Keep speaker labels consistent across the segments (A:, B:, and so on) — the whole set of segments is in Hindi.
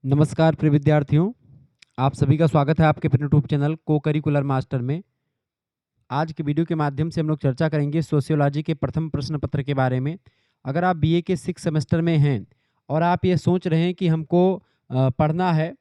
A: नमस्कार प्रिय विद्यार्थियों, आप सभी का स्वागत है आपके अपने यूट्यूब चैनल को करिकुलर मास्टर में। आज के वीडियो के माध्यम से हम लोग चर्चा करेंगे सोशियोलॉजी के प्रथम प्रश्न पत्र के बारे में। अगर आप बीए के 6 सेमेस्टर में हैं और आप ये सोच रहे हैं कि हमको पढ़ना है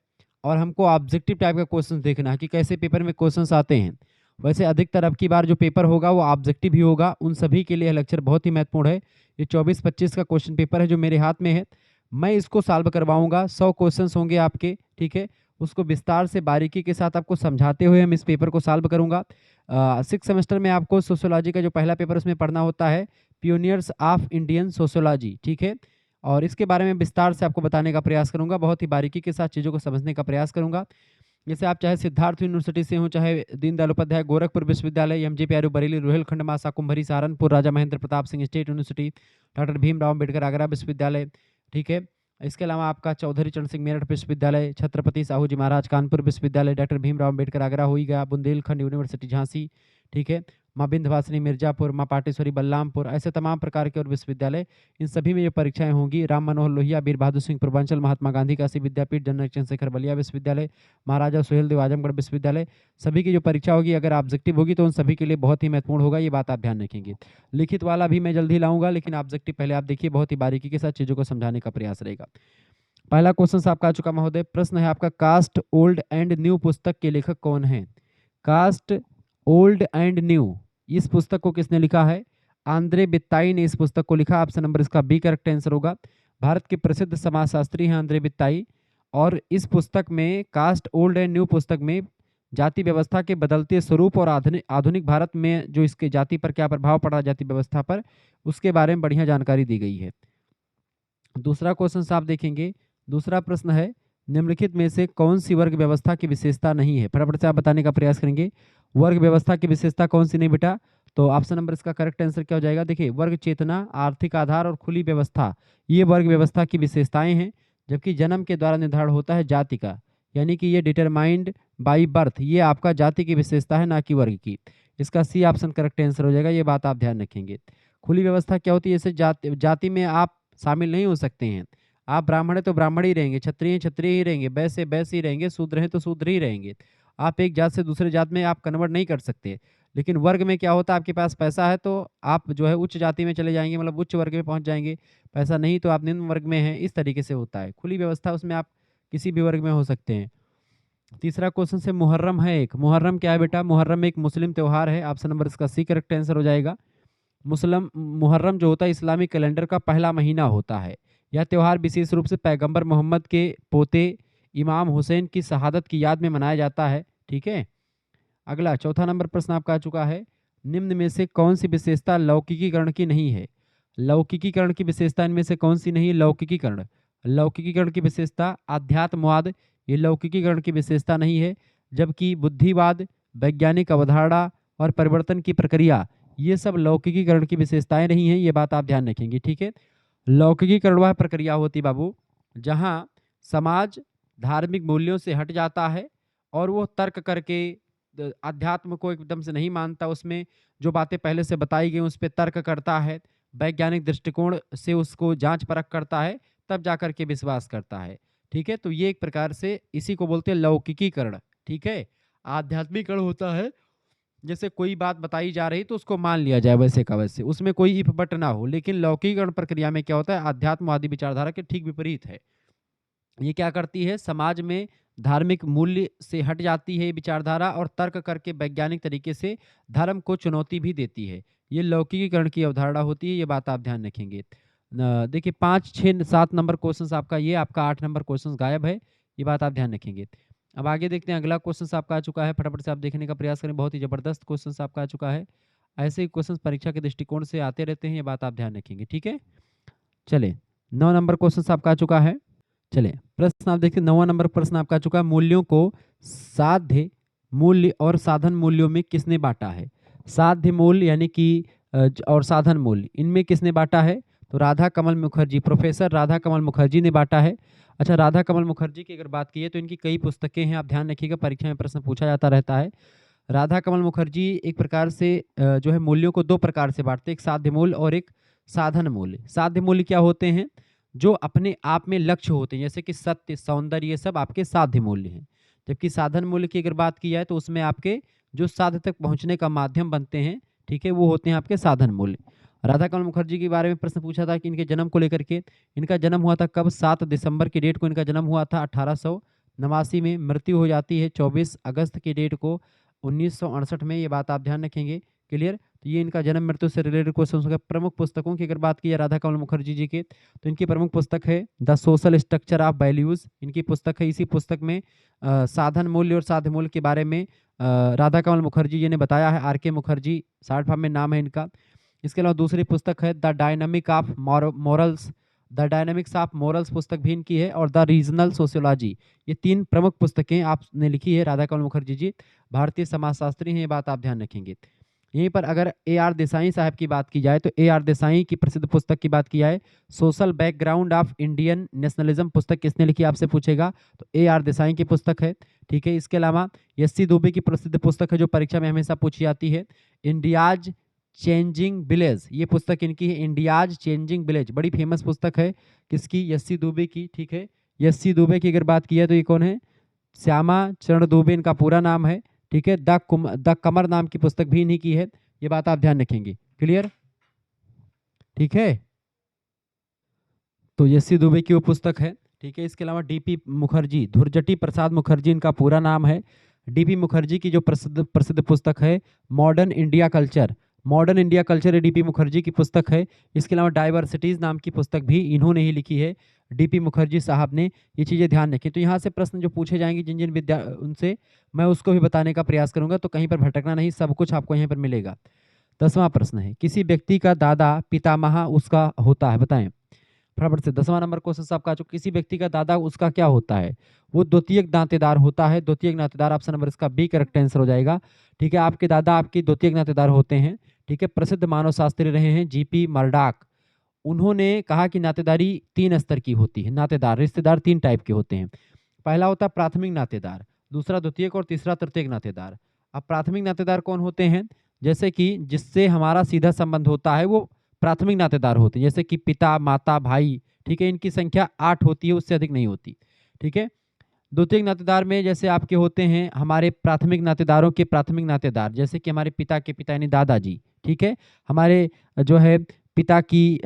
A: और हमको ऑब्जेक्टिव टाइप का क्वेश्चन देखना है कि कैसे पेपर में क्वेश्चंस आते हैं। वैसे अधिकतर अब की बार जो पेपर होगा वो ऑब्जेक्टिव ही होगा। उन सभी के लिए यह लेक्चर बहुत ही महत्वपूर्ण है। ये 24-25 का क्वेश्चन पेपर है जो मेरे हाथ में है। मैं इसको सॉल्व करवाऊँगा। 100 क्वेश्चंस होंगे आपके, ठीक है? उसको विस्तार से बारीकी के साथ आपको समझाते हुए हम इस पेपर को सॉल्व करूँगा। 6 सेमेस्टर में आपको सोशियोलॉजी का जो पहला पेपर उसमें पढ़ना होता है पियोनियर्स ऑफ इंडियन सोशियोलॉजी, ठीक है? और इसके बारे में विस्तार से आपको बताने का प्रयास करूँगा। बहुत ही बारीकी के साथ चीज़ों को समझने का प्रयास करूँगा। जैसे आप चाहे सिद्धार्थ यूनिवर्सिटी से हों, चाहे दीनदयाल उपाध्याय गोरखपुर विश्वविद्यालय, एमजे पी बरेली, रुहेलखंड मासा कुंभरी Saharanpur, Raja Mahendra Pratap Singh state university, doctor Bhimrao Ambedkar Agra विश्वविद्यालय, ठीक है? इसके अलावा आपका चौधरी चरण सिंह मेरठ विश्वविद्यालय, छत्रपति साहू जी महाराज कानपुर विश्वविद्यालय, डॉक्टर भीमराव अम्बेडकर आगरा हो ही गया, बुंदेलखंड यूनिवर्सिटी झांसी, ठीक है? माँ विंध्यवासिनी मिर्जापुर, माँ पाटेश्वरी बलरामपुर, ऐसे तमाम प्रकार के और विश्वविद्यालय, इन सभी में ये परीक्षाएं होंगी। राम मनोहर लोहिया, वीर बहादुर सिंह पूर्वांचल, महात्मा गांधी काशी विद्यापीठ, जनरल चंद्रशेखर बलिया विश्वविद्यालय, महाराजा सुहेलदेव आजमगढ़ विश्वविद्यालय, सभी की जो परीक्षा होगी अगर ऑब्जेक्टिव होगी तो उन सभी के लिए बहुत ही महत्वपूर्ण होगा, ये बात आप ध्यान रखेंगे। लिखित वाला भी मैं जल्दी लाऊंगा, लेकिन ऑब्जेक्टिव पहले आप देखिए, बहुत ही बारीकी के साथ चीज़ों को समझाने का प्रयास रहेगा। पहला क्वेश्चन आपका आ चुका महोदय। प्रश्न है आपका, कास्ट ओल्ड एंड न्यू पुस्तक के लेखक कौन है? कास्ट ओल्ड एंड न्यू, इस पुस्तक को किसने लिखा है? आंद्रे बित्ताई ने इस पुस्तक को लिखा। ऑप्शन नंबर इसका बी करेक्ट आंसर होगा। भारत के प्रसिद्ध समाजशास्त्री हैं आंद्रे बित्ताई, और इस पुस्तक में, कास्ट ओल्ड एंड न्यू पुस्तक में, जाति व्यवस्था के बदलते स्वरूप और आधुनिक आधुनिक भारत में जो इसके जाति पर क्या प्रभाव पड़ा, जाति व्यवस्था पर, उसके बारे में बढ़िया जानकारी दी गई है। दूसरा क्वेश्चन आप देखेंगे। दूसरा प्रश्न है, निम्नलिखित में से कौन सी वर्ग व्यवस्था की विशेषता नहीं है? फटाफट से आप बताने का प्रयास करेंगे। वर्ग व्यवस्था की विशेषता कौन सी नहीं बेटा? तो ऑप्शन नंबर इसका करेक्ट आंसर क्या हो जाएगा? देखिए, वर्ग चेतना, आर्थिक आधार और खुली व्यवस्था, ये वर्ग व्यवस्था की विशेषताएं हैं। जबकि जन्म के द्वारा निर्धारण होता है जाति का, यानी कि ये डिटरमाइंड बाई बर्थ, ये आपका जाति की विशेषता है, ना कि वर्ग की। इसका सी ऑप्शन करेक्ट आंसर हो जाएगा। ये बात आप ध्यान रखेंगे। खुली व्यवस्था क्या होती है? जैसे जाति में आप शामिल नहीं हो सकते हैं। आप ब्राह्मण हैं तो ब्राह्मण ही रहेंगे, क्षत्रिय हैं क्षत्रिय ही रहेंगे, वैश्य वैश्य ही रहेंगे, शूद्र हैं तो शूद्र ही रहेंगे। आप एक जात से दूसरे जात में आप कन्वर्ट नहीं कर सकते। लेकिन वर्ग में क्या होता है, आपके पास पैसा है तो आप जो है उच्च जाति में चले जाएंगे, मतलब उच्च वर्ग में पहुंच जाएंगे। पैसा नहीं तो आप निम्न वर्ग में हैं। इस तरीके से होता है खुली व्यवस्था, उसमें आप किसी भी वर्ग में हो सकते हैं। तीसरा क्वेश्चन से, मुहर्रम है एक। मुहर्रम क्या है बेटा? मुहर्रम एक मुस्लिम त्यौहार है। ऑप्शन नंबर इसका सी करेक्ट आंसर हो जाएगा। मुहर्रम जो होता है इस्लामिक कैलेंडर का पहला महीना होता है। यह त्यौहार विशेष रूप से पैगंबर मोहम्मद के पोते इमाम हुसैन की शहादत की याद में मनाया जाता है, ठीक है? अगला चौथा नंबर प्रश्न आपका आ चुका है, निम्न में से कौन सी विशेषता लौकिकीकरण की नहीं है? लौकिकीकरण की विशेषता इनमें से कौन सी नहीं है? लौकिकीकरण, लौकिकीकरण की विशेषता अध्यात्मवाद, ये लौकिकीकरण की विशेषता नहीं है। जबकि बुद्धिवाद, वैज्ञानिक अवधारणा और परिवर्तन की प्रक्रिया, ये सब लौकिकीकरण की विशेषताएं नहीं हैं। ये बात आप ध्यान रखेंगे, ठीक है? लौकिकीकरण वह प्रक्रिया होती बाबू जहाँ समाज धार्मिक मूल्यों से हट जाता है और वो तर्क करके अध्यात्म को एकदम से नहीं मानता, उसमें जो बातें पहले से बताई गई उस पर तर्क करता है, वैज्ञानिक दृष्टिकोण से उसको जांच परख करता है, तब जाकर के विश्वास करता है, ठीक है? तो ये एक प्रकार से इसी को बोलते हैं लौकिकीकरण, ठीक है? आध्यात्मिकरण होता है जैसे कोई बात बताई जा रही तो उसको मान लिया जाए वैसे का वैसे, उसमें कोई इफ बट ना हो। लेकिन लौकिकरण प्रक्रिया में क्या होता है, अध्यात्मवादी विचारधारा के ठीक विपरीत है। ये क्या करती है, समाज में धार्मिक मूल्य से हट जाती है ये विचारधारा और तर्क करके वैज्ञानिक तरीके से धर्म को चुनौती भी देती है। ये लौकिकीकरण की अवधारणा होती है। ये बात आप ध्यान रखेंगे। देखिए 5, 6, 7 नंबर क्वेश्चन आपका, ये आपका 8 नंबर क्वेश्चन गायब है। ये बात आप ध्यान रखेंगे। अब आगे देखते हैं, अगला क्वेश्चन आपका आ चुका है। फटाफट से आप देखने का प्रयास करें। बहुत ही जबरदस्त क्वेश्चन आपका आ चुका है। ऐसे ही क्वेश्चन परीक्षा के दृष्टिकोण से आते रहते हैं। ये बात आप ध्यान रखेंगे, ठीक है? चले 9 नंबर क्वेश्चन आपका आ चुका है। चलिए प्रश्न आप देखिए, 9वां नंबर प्रश्न आपका आ चुका है। मूल्यों को साध्य मूल्य और साधन मूल्यों में किसने बांटा है? साध्य मूल्य यानी कि और साधन मूल्य, इनमें किसने बांटा है? तो राधा कमल मुखर्जी, प्रोफेसर राधा कमल मुखर्जी ने बांटा है। अच्छा, राधा कमल मुखर्जी की अगर बात की है तो इनकी कई पुस्तकें हैं, आप ध्यान रखिएगा, परीक्षा में प्रश्न पूछा जाता रहता है। राधा कमल मुखर्जी एक प्रकार से जो है मूल्यों को दो प्रकार से बांटते हैं, एक साध्य मूल्य और एक साधन मूल्य। साध्य मूल्य क्या होते हैं? जो अपने आप में लक्ष्य होते हैं, जैसे कि सत्य, सौंदर्य, ये सब आपके साध्य मूल्य हैं। जबकि साधन मूल्य की अगर बात की जाए तो उसमें आपके जो साध्य तक पहुँचने का माध्यम बनते हैं, ठीक है, वो होते हैं आपके साधन मूल्य। राधा कमल मुखर्जी के बारे में प्रश्न पूछा था कि इनके जन्म को लेकर के, इनका जन्म हुआ था कब? 7 दिसंबर की डेट को इनका जन्म हुआ था 1889 में। मृत्यु हो जाती है 24 अगस्त की डेट को 1968 में। ये बात आप ध्यान रखेंगे। क्लियर? तो ये इनका जन्म मृत्यु से रिलेटेड क्वेश्चन होगा। प्रमुख पुस्तकों की अगर बात की जाए राधा कमल मुखर्जी जी के, तो इनकी प्रमुख पुस्तक है the social structure of values. इनकी पुस्तक है। इसी पुस्तक में साधन मूल्य और साध्य मूल्य के बारे में राधा कमल मुखर्जी जी ने बताया है। आर के मुखर्जी शॉर्ट फॉर्म में नाम है इनका। इसके अलावा दूसरी पुस्तक है the dynamic of morals. The dynamics of morals पुस्तक भी इनकी है। और द रीजनल सोशियोलॉजी, ये 3 प्रमुख पुस्तकें आपने लिखी है राधा कमल मुखर्जी जी। भारतीय समाजशास्त्री हैं, ये बात आप ध्यान रखेंगे। यहीं पर अगर ए आर देसाई साहब की बात की जाए तो ए आर देसाई की प्रसिद्ध पुस्तक की बात की जाए, social background of Indian nationalism, पुस्तक किसने लिखी आपसे पूछेगा, तो ए आर देसाई की पुस्तक है। ठीक है। इसके अलावा एस.सी. दुबे की प्रसिद्ध पुस्तक है जो परीक्षा में हमेशा पूछी जाती है, इंडियाज चेंजिंग विलेज। ये पुस्तक इनकी है, इंडियाज चेंजिंग विलेज। बड़ी फेमस पुस्तक है किसकी? एस.सी. दुबे की। ठीक है। एस.सी. दुबे की अगर बात की जाए तो ये कौन है? श्यामा चरण दुबे इनका पूरा नाम है। ठीक है। द कमर नाम की पुस्तक भी इन्हीं की है। ये बात आप ध्यान रखेंगे। क्लियर? ठीक है। तो एस.सी. दुबे की वो पुस्तक है। ठीक है। इसके अलावा डीपी मुखर्जी, धुरजटी प्रसाद मुखर्जी इनका पूरा नाम है। डीपी मुखर्जी की जो प्रसिद्ध प्रसिद्ध पुस्तक है modern India culture. Modern India culture DP Mukherjee की पुस्तक है। इसके अलावा डाइवर्सिटीज नाम की पुस्तक भी इन्होंने ही लिखी है, डीपी मुखर्जी साहब ने। ये चीज़ें ध्यान रखें। तो यहाँ से प्रश्न जो पूछे जाएंगे जिन जिन विद्या उनसे, मैं उसको भी बताने का प्रयास करूंगा, तो कहीं पर भटकना नहीं, सब कुछ आपको यहाँ पर मिलेगा। 10वां प्रश्न है, किसी व्यक्ति का दादा पितामह उसका होता है, बताएं फटाफट से। 10वां नंबर क्वेश्चन आपका, जो किसी व्यक्ति का दादा उसका क्या होता है, वो द्वितीयक नातेदार होता है। द्वितीयक नातेदार ऑप्शन नंबर इसका बी करेक्ट आंसर हो जाएगा। ठीक है। आपके दादा आपकी द्वितीयक नातेदार होते हैं। ठीक है। प्रसिद्ध मानव शास्त्री रहे हैं जीपी मर्डॉक। उन्होंने कहा कि नातेदारी 3 स्तर की होती है। नातेदार, रिश्तेदार 3 टाइप के होते हैं। पहला होता है प्राथमिक नातेदार, दूसरा द्वितीयक और तीसरा तृतीयक नातेदार। अब प्राथमिक नातेदार कौन होते हैं? जैसे कि जिससे हमारा सीधा संबंध होता है वो प्राथमिक नातेदार होते हैं, जैसे कि पिता, माता, भाई। ठीक है। इनकी संख्या 8 होती है, उससे अधिक नहीं होती। ठीक है। द्वितीयक नातेदार में जैसे आपके होते हैं हमारे प्राथमिक नातेदारों के प्राथमिक नातेदार, जैसे कि हमारे पिता के पिता यानी दादाजी। ठीक है। हमारे जो है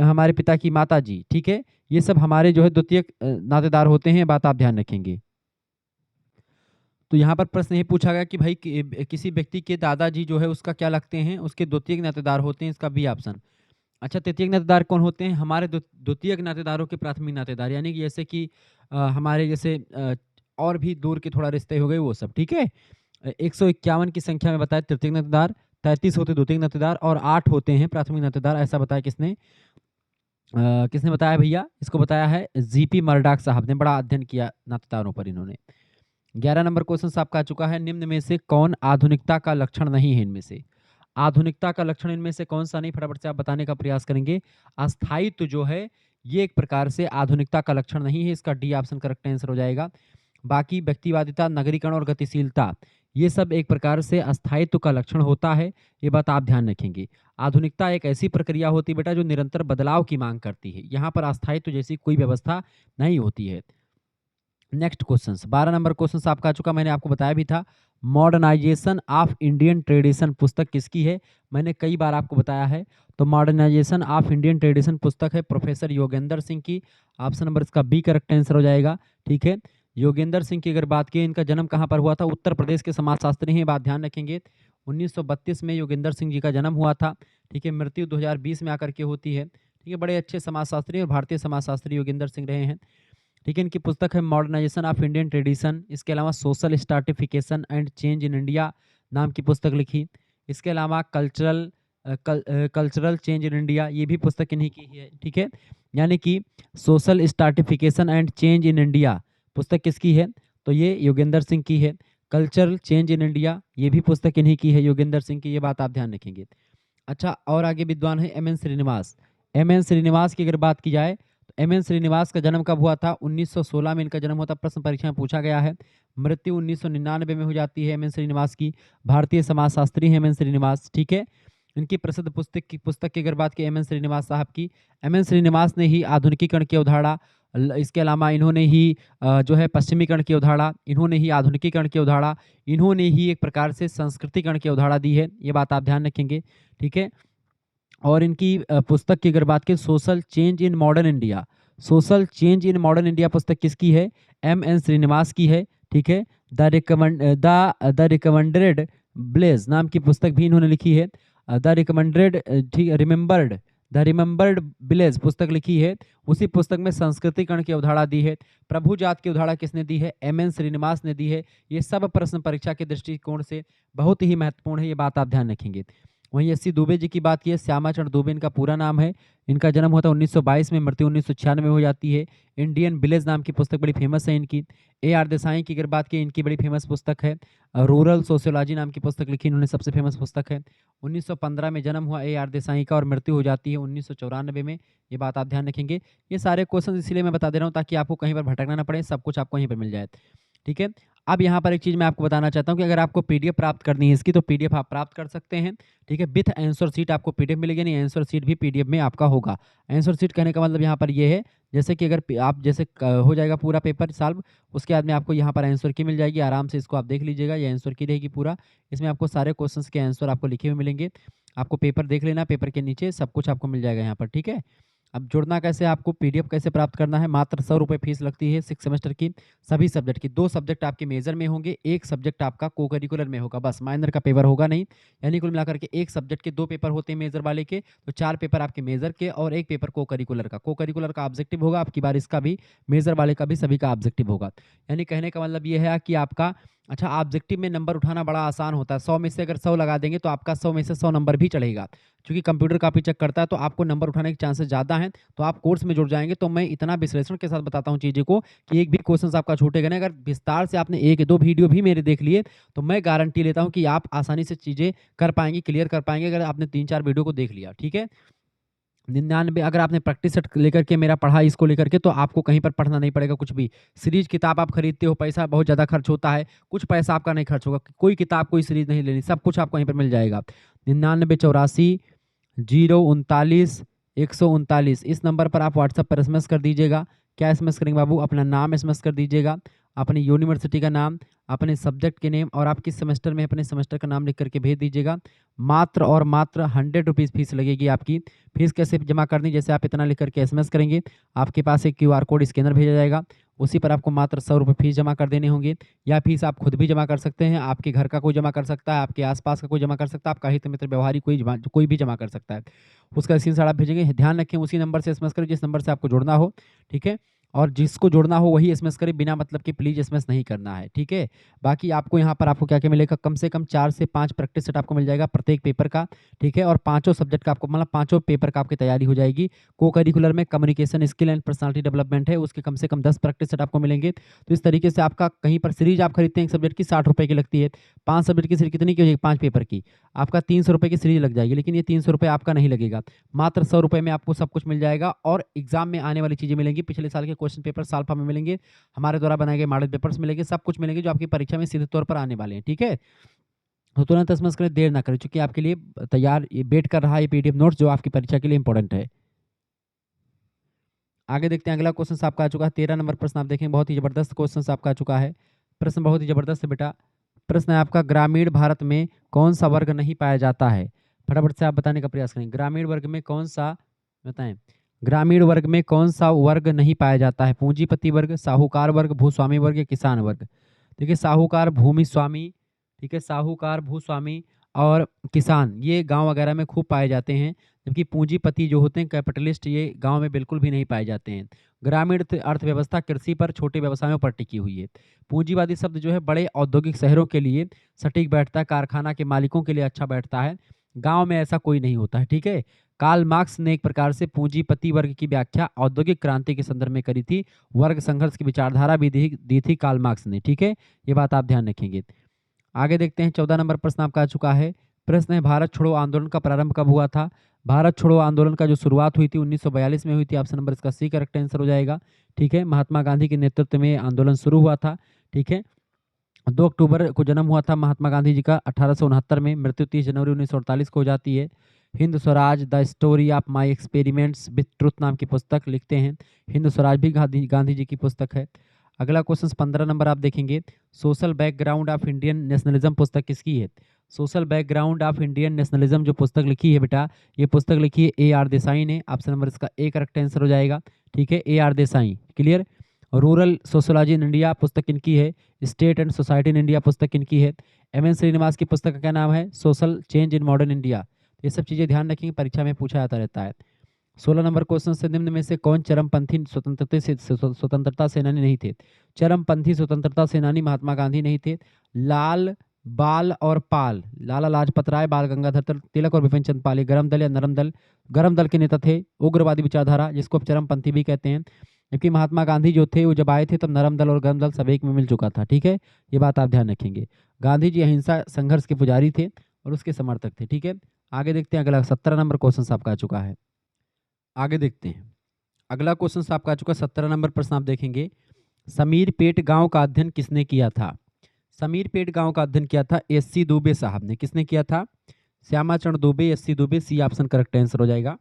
A: हमारे पिता की माता जी। ठीक है। ये सब हमारे जो है द्वितीयक नातेदार होते हैं, बात आप ध्यान रखेंगे। तो यहाँ पर प्रश्न ये पूछा गया कि भाई किसी व्यक्ति के दादाजी जो है उसका क्या लगते हैं, उसके द्वितीयक नातेदार होते हैं, इसका बी ऑप्शन। अच्छा, तृतीयक नातेदार कौन होते हैं? हमारे द्वितीयक नातेदारों के प्राथमिक नातेदार, यानी कि जैसे कि हमारे जैसे और भी दूर के थोड़ा रिश्ते हो गए वो सब। ठीक है। 151 की संख्या में बताया तृतीयक नातेदार, 33 होते द्वितीयक नातेदार और 8 होते हैं प्राथमिक नातेदार। ऐसा बताया किसने? किसने बताया भैया? इसको बताया है जीपी मर्डॉक साहब ने। बड़ा अध्ययन किया नातेदारों पर इन्होंने। 11 नंबर क्वेश्चन आपका आ चुका है, निम्न में से कौन आधुनिकता का लक्षण नहीं है? इनमें से आधुनिकता का लक्षण इनमें से कौन सा नहीं, फटाफट से आप बताने का प्रयास करेंगे। अस्थायित्व जो है ये एक प्रकार से आधुनिकता का लक्षण नहीं है, इसका डी ऑप्शन करेक्ट आंसर हो जाएगा। बाकी व्यक्तिवादिता, नगरीकरण और गतिशीलता, ये सब एक प्रकार से अस्थायित्व का लक्षण होता है, ये बात आप ध्यान रखेंगे। आधुनिकता एक ऐसी प्रक्रिया होती है बेटा जो निरंतर बदलाव की मांग करती है, यहाँ पर अस्थायित्व जैसी कोई व्यवस्था नहीं होती है। नेक्स्ट क्वेश्चन 12 नंबर क्वेश्चन आपका आ चुका, मैंने आपको बताया भी था। मॉडर्नाइजेशन ऑफ इंडियन ट्रेडिशन पुस्तक किसकी है? मैंने कई बार आपको बताया है। तो मॉडर्नाइजेशन ऑफ इंडियन ट्रेडिशन पुस्तक है प्रोफेसर योगेंद्र सिंह की। ऑप्शन नंबर इसका बी करेक्ट आंसर हो जाएगा। ठीक है। योगेंद्र सिंह की अगर बात की, इनका जन्म कहाँ पर हुआ था? उत्तर प्रदेश के समाजशास्त्री हैं, बात ध्यान रखेंगे। 1932 में योगेंद्र सिंह जी का जन्म हुआ था। ठीक है। मृत्यु 2020 में आकर के होती है। ठीक है। बड़े अच्छे समाजशास्त्री और भारतीय समाजशास्त्री योगेंद्र सिंह रहे हैं। ठीक है। इनकी पुस्तक है मॉडर्नाइजेशन ऑफ इंडियन ट्रेडिशन। इसके अलावा social stratification and change in India नाम की पुस्तक लिखी। इसके अलावा कल्चरल चेंज इन इंडिया, ये भी पुस्तक इन्हीं की है। ठीक है। यानी कि social stratification and change in India पुस्तक किसकी है? तो ये योगेंद्र सिंह की है। कल्चरल चेंज इन इंडिया, ये भी पुस्तक इन्हीं की है, योगेंद्र सिंह की, ये बात आप ध्यान रखेंगे। अच्छा, और आगे विद्वान है M N Srinivas. M N Srinivas की अगर बात की जाए तो एम एन श्रीनिवास का जन्म कब हुआ था? 1916 में इनका जन्म हुआ था, प्रश्न परीक्षा में पूछा गया है। मृत्यु 1999 में हो जाती है एम एन श्रीनिवास की। भारतीय समाजशास्त्री हैं एम एन श्रीनिवास। ठीक है। इनकी प्रसिद्ध पुस्तक की अगर बात की एम एन श्रीनिवास साहब की, एम एन श्रीनिवास ने ही आधुनिकीकरण की अवधारणा, इसके अलावा इन्होंने ही जो है पश्चिमीकरण की अवधारणा, इन्होंने ही आधुनिकीकरण की अवधारणा, इन्होंने ही एक प्रकार से संस्कृतिकरण की अवधारणा दी है। ये बात आप ध्यान रखेंगे, ठीक है। और इनकी पुस्तक की अगर बात करें social change in modern India, social change in modern India पुस्तक किसकी है? एम एन श्रीनिवास की है, ठीक है। द रिकमेंडेड ब्लेज नाम की पुस्तक भी इन्होंने लिखी है। द रिकमेंडेड, ठीक, रिमेंबर्ड विलेज पुस्तक लिखी है। उसी पुस्तक में संस्कृतिकरण की अवधारणा दी है। प्रभु जात की अवधारणा किसने दी है? एम एन श्रीनिवास ने दी है। ये सब प्रश्न परीक्षा के दृष्टिकोण से बहुत ही महत्वपूर्ण है, ये बात आप ध्यान रखेंगे। वहीं एस सी दुबे जी की बात की है, श्यामाचरण दुबे इनका पूरा नाम है। इनका जन्म होता है 1922 में, मृत्यु 1996 में हो जाती है। इंडियन विलेज नाम की पुस्तक बड़ी फेमस है इनकी। ए आर देसाई की अगर बात की, इनकी बड़ी फेमस पुस्तक है रूरल सोशियोलॉजी नाम की पुस्तक लिखी इन्होंने, सबसे फेमस पुस्तक है। 1915 में जन्म हुआ ए आर देसाई का और मृत्यु हो जाती है 1994 में, ये बात आप ध्यान रखेंगे। ये सारे क्वेश्चन इसलिए मैं बता दे रहा हूँ ताकि आपको कहीं पर भटकना ना पड़े, सब कुछ आपको वहीं पर मिल जाए, ठीक है। अब यहाँ पर एक चीज़ मैं आपको बताना चाहता हूँ कि अगर आपको पीडीएफ प्राप्त करनी है इसकी, तो पीडीएफ आप प्राप्त कर सकते हैं, ठीक है। विथ आंसर शीट आपको पीडीएफ मिलेगी, नहीं आंसर शीट भी पीडीएफ में आपका होगा। आंसर शीट कहने का मतलब यहाँ पर ये है, जैसे कि अगर आप जैसे हो जाएगा पूरा पेपर सॉल्व, उसके बाद में आपको यहाँ पर आंसर की मिल जाएगी, आराम से इसको आप देख लीजिएगा, ये आंसर की रहेगी पूरा। इसमें आपको सारे क्वेश्चंस के आंसर आपको लिखे हुए मिलेंगे। आपको पेपर देख लेना, पेपर के नीचे सब कुछ आपको मिल जाएगा यहाँ पर, ठीक है। अब जुड़ना कैसे, आपको पीडीएफ कैसे प्राप्त करना है? मात्र 100 रुपये फीस लगती है 6 सेमेस्टर की, सभी सब्जेक्ट की। 2 सब्जेक्ट आपके मेजर में होंगे, 1 सब्जेक्ट आपका को करिकुलर में होगा, बस माइनर का पेपर होगा नहीं। यानी कुल मिलाकर के 1 सब्जेक्ट के 2 पेपर होते हैं मेजर वाले के, तो 4 पेपर आपके मेजर के और 1 पेपर को करिकुलर का। को करिकुलर का ऑब्जेक्टिव होगा आपकी बार, इसका भी मेजर वाले का भी सभी का ऑब्जेक्टिव होगा। यानी कहने का मतलब ये है कि आपका अच्छा ऑब्जेक्टिव में नंबर उठाना बड़ा आसान होता है। 100 में से अगर 100 लगा देंगे तो आपका 100 में से 100 नंबर भी चढ़ेगा, क्योंकि कंप्यूटर काफ़ी चेक करता है, तो आपको नंबर उठाने के चांसेस ज़्यादा हैं। तो आप कोर्स में जुड़ जाएंगे तो मैं इतना विश्लेषण के साथ बताता हूँ चीज़ें को कि एक भी क्वेश्चन आपका छूटेगा नहीं। अगर विस्तार से आपने 1-2 वीडियो भी मेरे देख लिए तो मैं गारंटी लेता हूँ कि आप आसानी से चीज़ें कर पाएंगे, क्लियर कर पाएंगे, अगर आपने 3-4 वीडियो को देख लिया, ठीक है। 99 अगर आपने प्रैक्टिस सेट लेकर के मेरा पढ़ा इसको लेकर के, तो आपको कहीं पर पढ़ना नहीं पड़ेगा कुछ भी। सीरीज किताब आप खरीदते हो, पैसा बहुत ज़्यादा खर्च होता है, कुछ पैसा आपका नहीं खर्च होगा, कोई किताब कोई सीरीज नहीं लेनी, सब कुछ आपको वहीं पर मिल जाएगा। 9984 039 139 इस नंबर पर आप व्हाट्सएप पर एसएमएस कर दीजिएगा। क्या एसएमएस करेंगे बाबू? अपना नाम एसएमएस कर दीजिएगा, अपनी यूनिवर्सिटी का नाम, अपने सब्जेक्ट के नेम और आप किस सेमेस्टर में अपने सेमेस्टर का नाम लिख करके भेज दीजिएगा। मात्र और मात्र 100 रुपीज़ फीस लगेगी आपकी। फीस कैसे जमा करनी? जैसे आप इतना लिख करके एसएमएस करेंगे, आपके पास एक क्यूआर कोड स्कैनर भेजा जाएगा, उसी पर आपको मात्र 100 रुपये फीस जमा कर देने होंगे। या फीस आप खुद भी जमा कर सकते हैं, आपके घर का कोई जमा कर सकता है, आपके आसपास का कोई जमा कर सकता है, आपका हित मित्र व्यवहारिक कोई भी जमा कर सकता है। उसका स्क्रीनशॉट आप भेजेंगे। ध्यान रखें उसी नंबर से एसएमएस करें जिस नंबर से आपको जुड़ना हो, ठीक है। और जिसको जुड़ना हो वही एसएमएस करें, बिना मतलब कि प्लीज़ एसएमएस नहीं करना है, ठीक है। बाकी आपको यहाँ पर आपको क्या-क्या मिलेगा, कम से कम 4 से 5 प्रैक्टिस सेट आपको मिल जाएगा प्रत्येक पेपर का, ठीक है। और पाँचों सब्जेक्ट का आपको मतलब पाँचों पेपर का आपकी तैयारी हो जाएगी। को करिकुलर में communication skill and personality development है, उसके कम से कम 10 प्रैक्टिस सेट आपको मिलेंगे। तो इस तरीके से आपका कहीं पर सीरीज आप खरीदते हैं एक सब्जेक्ट की 60 रुपये की लगती है, 5 सब्जेक्ट की सीरीज कितनी की हो जाएगी? 5 पेपर की आपका 300 रुपये की सीरीज लग जाएगी, लेकिन ये 300 रुपये आपका नहीं लगेगा, मात्र 100 रुपये में आपको सब कुछ मिल जाएगा। और एग्जाम में आने वाली चीज़ें मिलेंगी, पिछले साल के क्वेश्चन पेपर साल्फा में मिलेंगे, हमारे द्वारा बनाए गए मॉडल पेपर्स मिलेंगे, सब कुछ मिलेंगे जो आपकी परीक्षा में सीधे तौर पर आने वाले हैं, ठीक है। तो तुरंत एसएमएस करें, देर ना करें, चूंकि आपके लिए तैयार ये वेट कर रहा है पीडीएफ नोट्स जो आपकी परीक्षा के लिए इंपॉर्टेंट है। आगे देखते हैं, अगला क्वेश्चन आपका आ चुका है 13 नंबर प्रश्न। आप देखें बहुत ही जबरदस्त क्वेश्चन आपका आ चुका है। प्रश्न बहुत ही जबरदस्त है बेटा। प्रश्न है आपका, ग्रामीण भारत में कौन सा वर्ग नहीं पाया जाता है? फटाफट से आप बताने का प्रयास करें। ग्रामीण वर्ग में कौन सा, बताएं, ग्रामीण वर्ग में कौन सा वर्ग नहीं पाया जाता है? पूंजीपति वर्ग, साहूकार वर्ग, भूस्वामी वर्ग या किसान वर्ग? देखिए साहूकार, भूमि स्वामी, ठीक है, साहूकार, भूस्वामी और किसान ये गांव वगैरह में खूब पाए जाते हैं, जबकि पूंजीपति जो होते हैं कैपिटलिस्ट ये गांव में बिल्कुल भी नहीं पाए जाते हैं। ग्रामीण अर्थव्यवस्था कृषि पर, छोटे व्यवसायों पर टिकी हुई है। पूंजीवादी शब्द जो है बड़े औद्योगिक शहरों के लिए सटीक बैठता है, कारखाना के मालिकों के लिए अच्छा बैठता है, गांव में ऐसा कोई नहीं होता है, ठीक है। कार्ल मार्क्स ने एक प्रकार से पूंजीपति वर्ग की व्याख्या औद्योगिक क्रांति के संदर्भ में करी थी, वर्ग संघर्ष की विचारधारा भी दी थी कार्ल मार्क्स ने, ठीक है। ये बात आप ध्यान रखेंगे। आगे देखते हैं, 14 नंबर प्रश्न आपका आ चुका है। प्रश्न है, भारत छोड़ो आंदोलन का प्रारंभ कब हुआ था? भारत छोड़ो आंदोलन का जो शुरुआत हुई थी 1942 में हुई थी। ऑप्शन नंबर इसका सी करेक्ट आंसर हो जाएगा, ठीक है। महात्मा गांधी के नेतृत्व में आंदोलन शुरू हुआ था, ठीक है। 2 अक्टूबर को जन्म हुआ था महात्मा गांधी जी का 1869 में, मृत्यु 30 जनवरी 1948 को हो जाती है। Hind Swaraj the story of my experiments with truth नाम की पुस्तक लिखते हैं। हिंद स्वराज भी गांधी गांधी जी की पुस्तक है। अगला क्वेश्चन 15 नंबर आप देखेंगे, social background of Indian nationalism पुस्तक किसकी है? Social background of Indian nationalism जो पुस्तक लिखी है बेटा, ये पुस्तक लिखी है ए आर देसाई ने। ऑप्शन नंबर इसका ए करेक्ट आंसर हो जाएगा। ठीक है, A R Desai. Clear. Rural sociology in India पुस्तक इनकी है। State and society in India पुस्तक इनकी है। एम एन श्रीनिवास की पुस्तक का क्या नाम है? Social change in modern India. ये सब चीज़ें ध्यान रखेंगे, परीक्षा में पूछा जाता रहता है। 16 नंबर क्वेश्चन से, निम्न में से कौन चरमपंथी स्वतंत्रता सेनानी नहीं थे? चरमपंथी स्वतंत्रता सेनानी महात्मा गांधी नहीं थे। लाल, बाल और पाल, लाला लाजपत राय, बाल गंगाधर तिलक और विपिन चंद्र पाल, गरम दल या नरम दल? गरम दल के नेता थे, उग्रवादी विचारधारा, जिसको चरमपंथी भी कहते हैं। जबकि महात्मा गांधी जो थे वो जब आए थे तब नरम दल और गरम दल सब एक में मिल चुका था। ठीक है, ये बात आप ध्यान रखेंगे। गांधी जी अहिंसा संघर्ष के पुजारी थे और उसके समर्थक थे। ठीक है, आगे देखते हैं। अगला 17 नंबर क्वेश्चन आपका आ चुका है। आगे देखते हैं। अगला क्वेश्चन आपका आ चुका है 17 नंबर प्रश्न आप देखेंगे, समीर पेट गांव का अध्ययन किसने किया था? समीर पेट गांव का अध्ययन किया था एस सी दुबे साहब ने। किसने किया था? Shyamacharan Dube, S C Dube. C option correct answer हो जाएगा।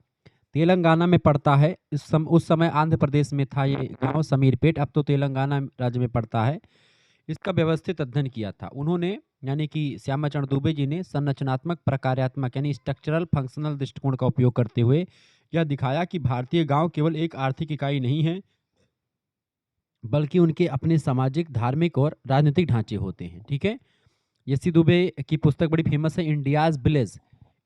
A: तेलंगाना में पड़ता है, उस समय आंध्र प्रदेश में था ये गांव समीरपेट, अब तो तेलंगाना राज्य में पड़ता है। इसका व्यवस्थित अध्ययन किया था उन्होंने, यानी कि श्यामाचरण दुबे जी ने संरचनात्मक प्रकार्यात्मक यानी स्ट्रक्चरल फंक्शनल दृष्टिकोण का उपयोग करते हुए यह दिखाया कि भारतीय गांव केवल एक आर्थिक इकाई नहीं है, बल्कि उनके अपने सामाजिक, धार्मिक और राजनीतिक ढांचे होते हैं। ठीक है, एस.सी. दुबे की पुस्तक बड़ी फेमस है, इंडियाज विलेज।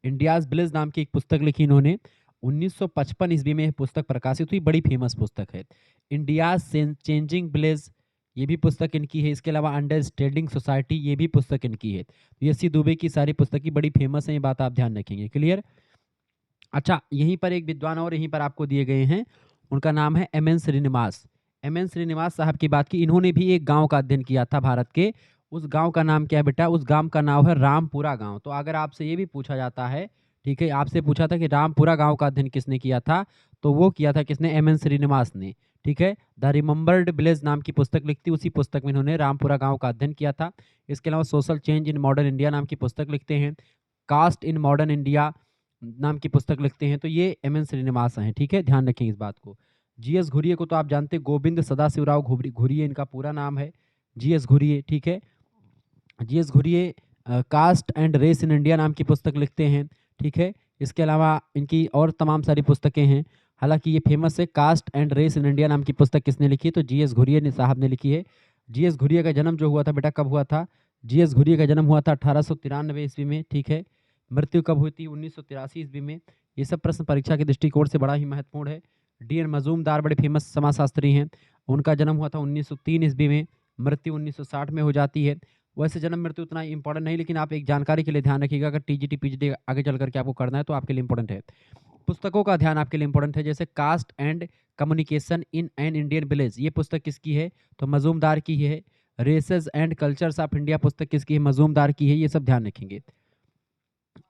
A: इंडियाज विलेज नाम की एक पुस्तक लिखी इन्होंने। 1955 ईस्वी में यह पुस्तक प्रकाशित हुई, बड़ी फेमस पुस्तक है। इंडियाज चेंजिंग विलेज, ये भी पुस्तक इनकी है। इसके अलावा अंडरस्टैंडिंग सोसाइटी, ये भी पुस्तक इनकी है। तो एस.सी. दुबे की सारी पुस्तकें बड़ी फेमस हैं, ये बात आप ध्यान रखेंगे। क्लियर। अच्छा, यहीं पर एक विद्वान और यहीं पर आपको दिए गए हैं, उनका नाम है M N Srinivas. M N Srinivas साहब की बात की, इन्होंने भी एक गांव का अध्ययन किया था भारत के। उस गांव का नाम क्या है बेटा? उस गांव का नाम है रामपुरा गांव। तो अगर आपसे ये भी पूछा जाता है, ठीक है, आपसे पूछा था कि रामपुरा गांव का अध्ययन किसने किया था, तो वो किया था किसने? एम एन श्रीनिवास ने। ठीक है, द रिमेंबर्ड विलेज नाम की पुस्तक लिखती, उसी पुस्तक में इन्होंने रामपुरा गांव का अध्ययन किया था। इसके अलावा social change in modern India नाम की पुस्तक लिखते हैं। कास्ट इन मॉडर्न इंडिया नाम की पुस्तक लिखते हैं, तो ये एम एन श्रीनिवास हैं। ठीक है, ध्यान रखेंगे इस बात को। जीएस घुरिये को तो आप जानते हैं, गोविंद सदाशिवराव घुरिये इनका पूरा नाम है, जीएस घुरिये। ठीक है, GS Ghurye caste and race in India नाम की पुस्तक लिखते हैं। ठीक है, इसके अलावा इनकी और तमाम सारी पुस्तकें हैं, हालांकि ये फेमस है। Caste and race in India नाम की पुस्तक किसने लिखी है? तो जीएस घुरिये ने साहब ने लिखी है। जीएस घुरिये का जन्म जो हुआ था बेटा, कब हुआ था? जीएस घुरिये का जन्म हुआ था 1893 ईस्वी में। ठीक है, मृत्यु कब हुई थी? 1983 ईस्वी में। ये सब प्रश्न परीक्षा के दृष्टिकोण से बड़ा ही महत्वपूर्ण है। डी एन मजूमदार बड़े फेमस समाजशास्त्री हैं, उनका जन्म हुआ था 1903 ईस्वी में, मृत्यु 1960 में हो जाती है। वैसे जन्म मृत्यु उतना इंपॉर्टेंट नहीं, लेकिन आप एक जानकारी के लिए ध्यान रखिएगा, अगर टीजीटी पीजीटी आगे चल करके आपको करना है तो आपके लिए इंपॉर्टेंट है। पुस्तकों का ध्यान आपके लिए इंपॉर्टेंट है, जैसे caste and communication in an Indian village, ये पुस्तक किसकी है? तो मजूमदार की है। Races and cultures of India पुस्तक किसकी है? मजूमदार की है। ये सब ध्यान रखेंगे।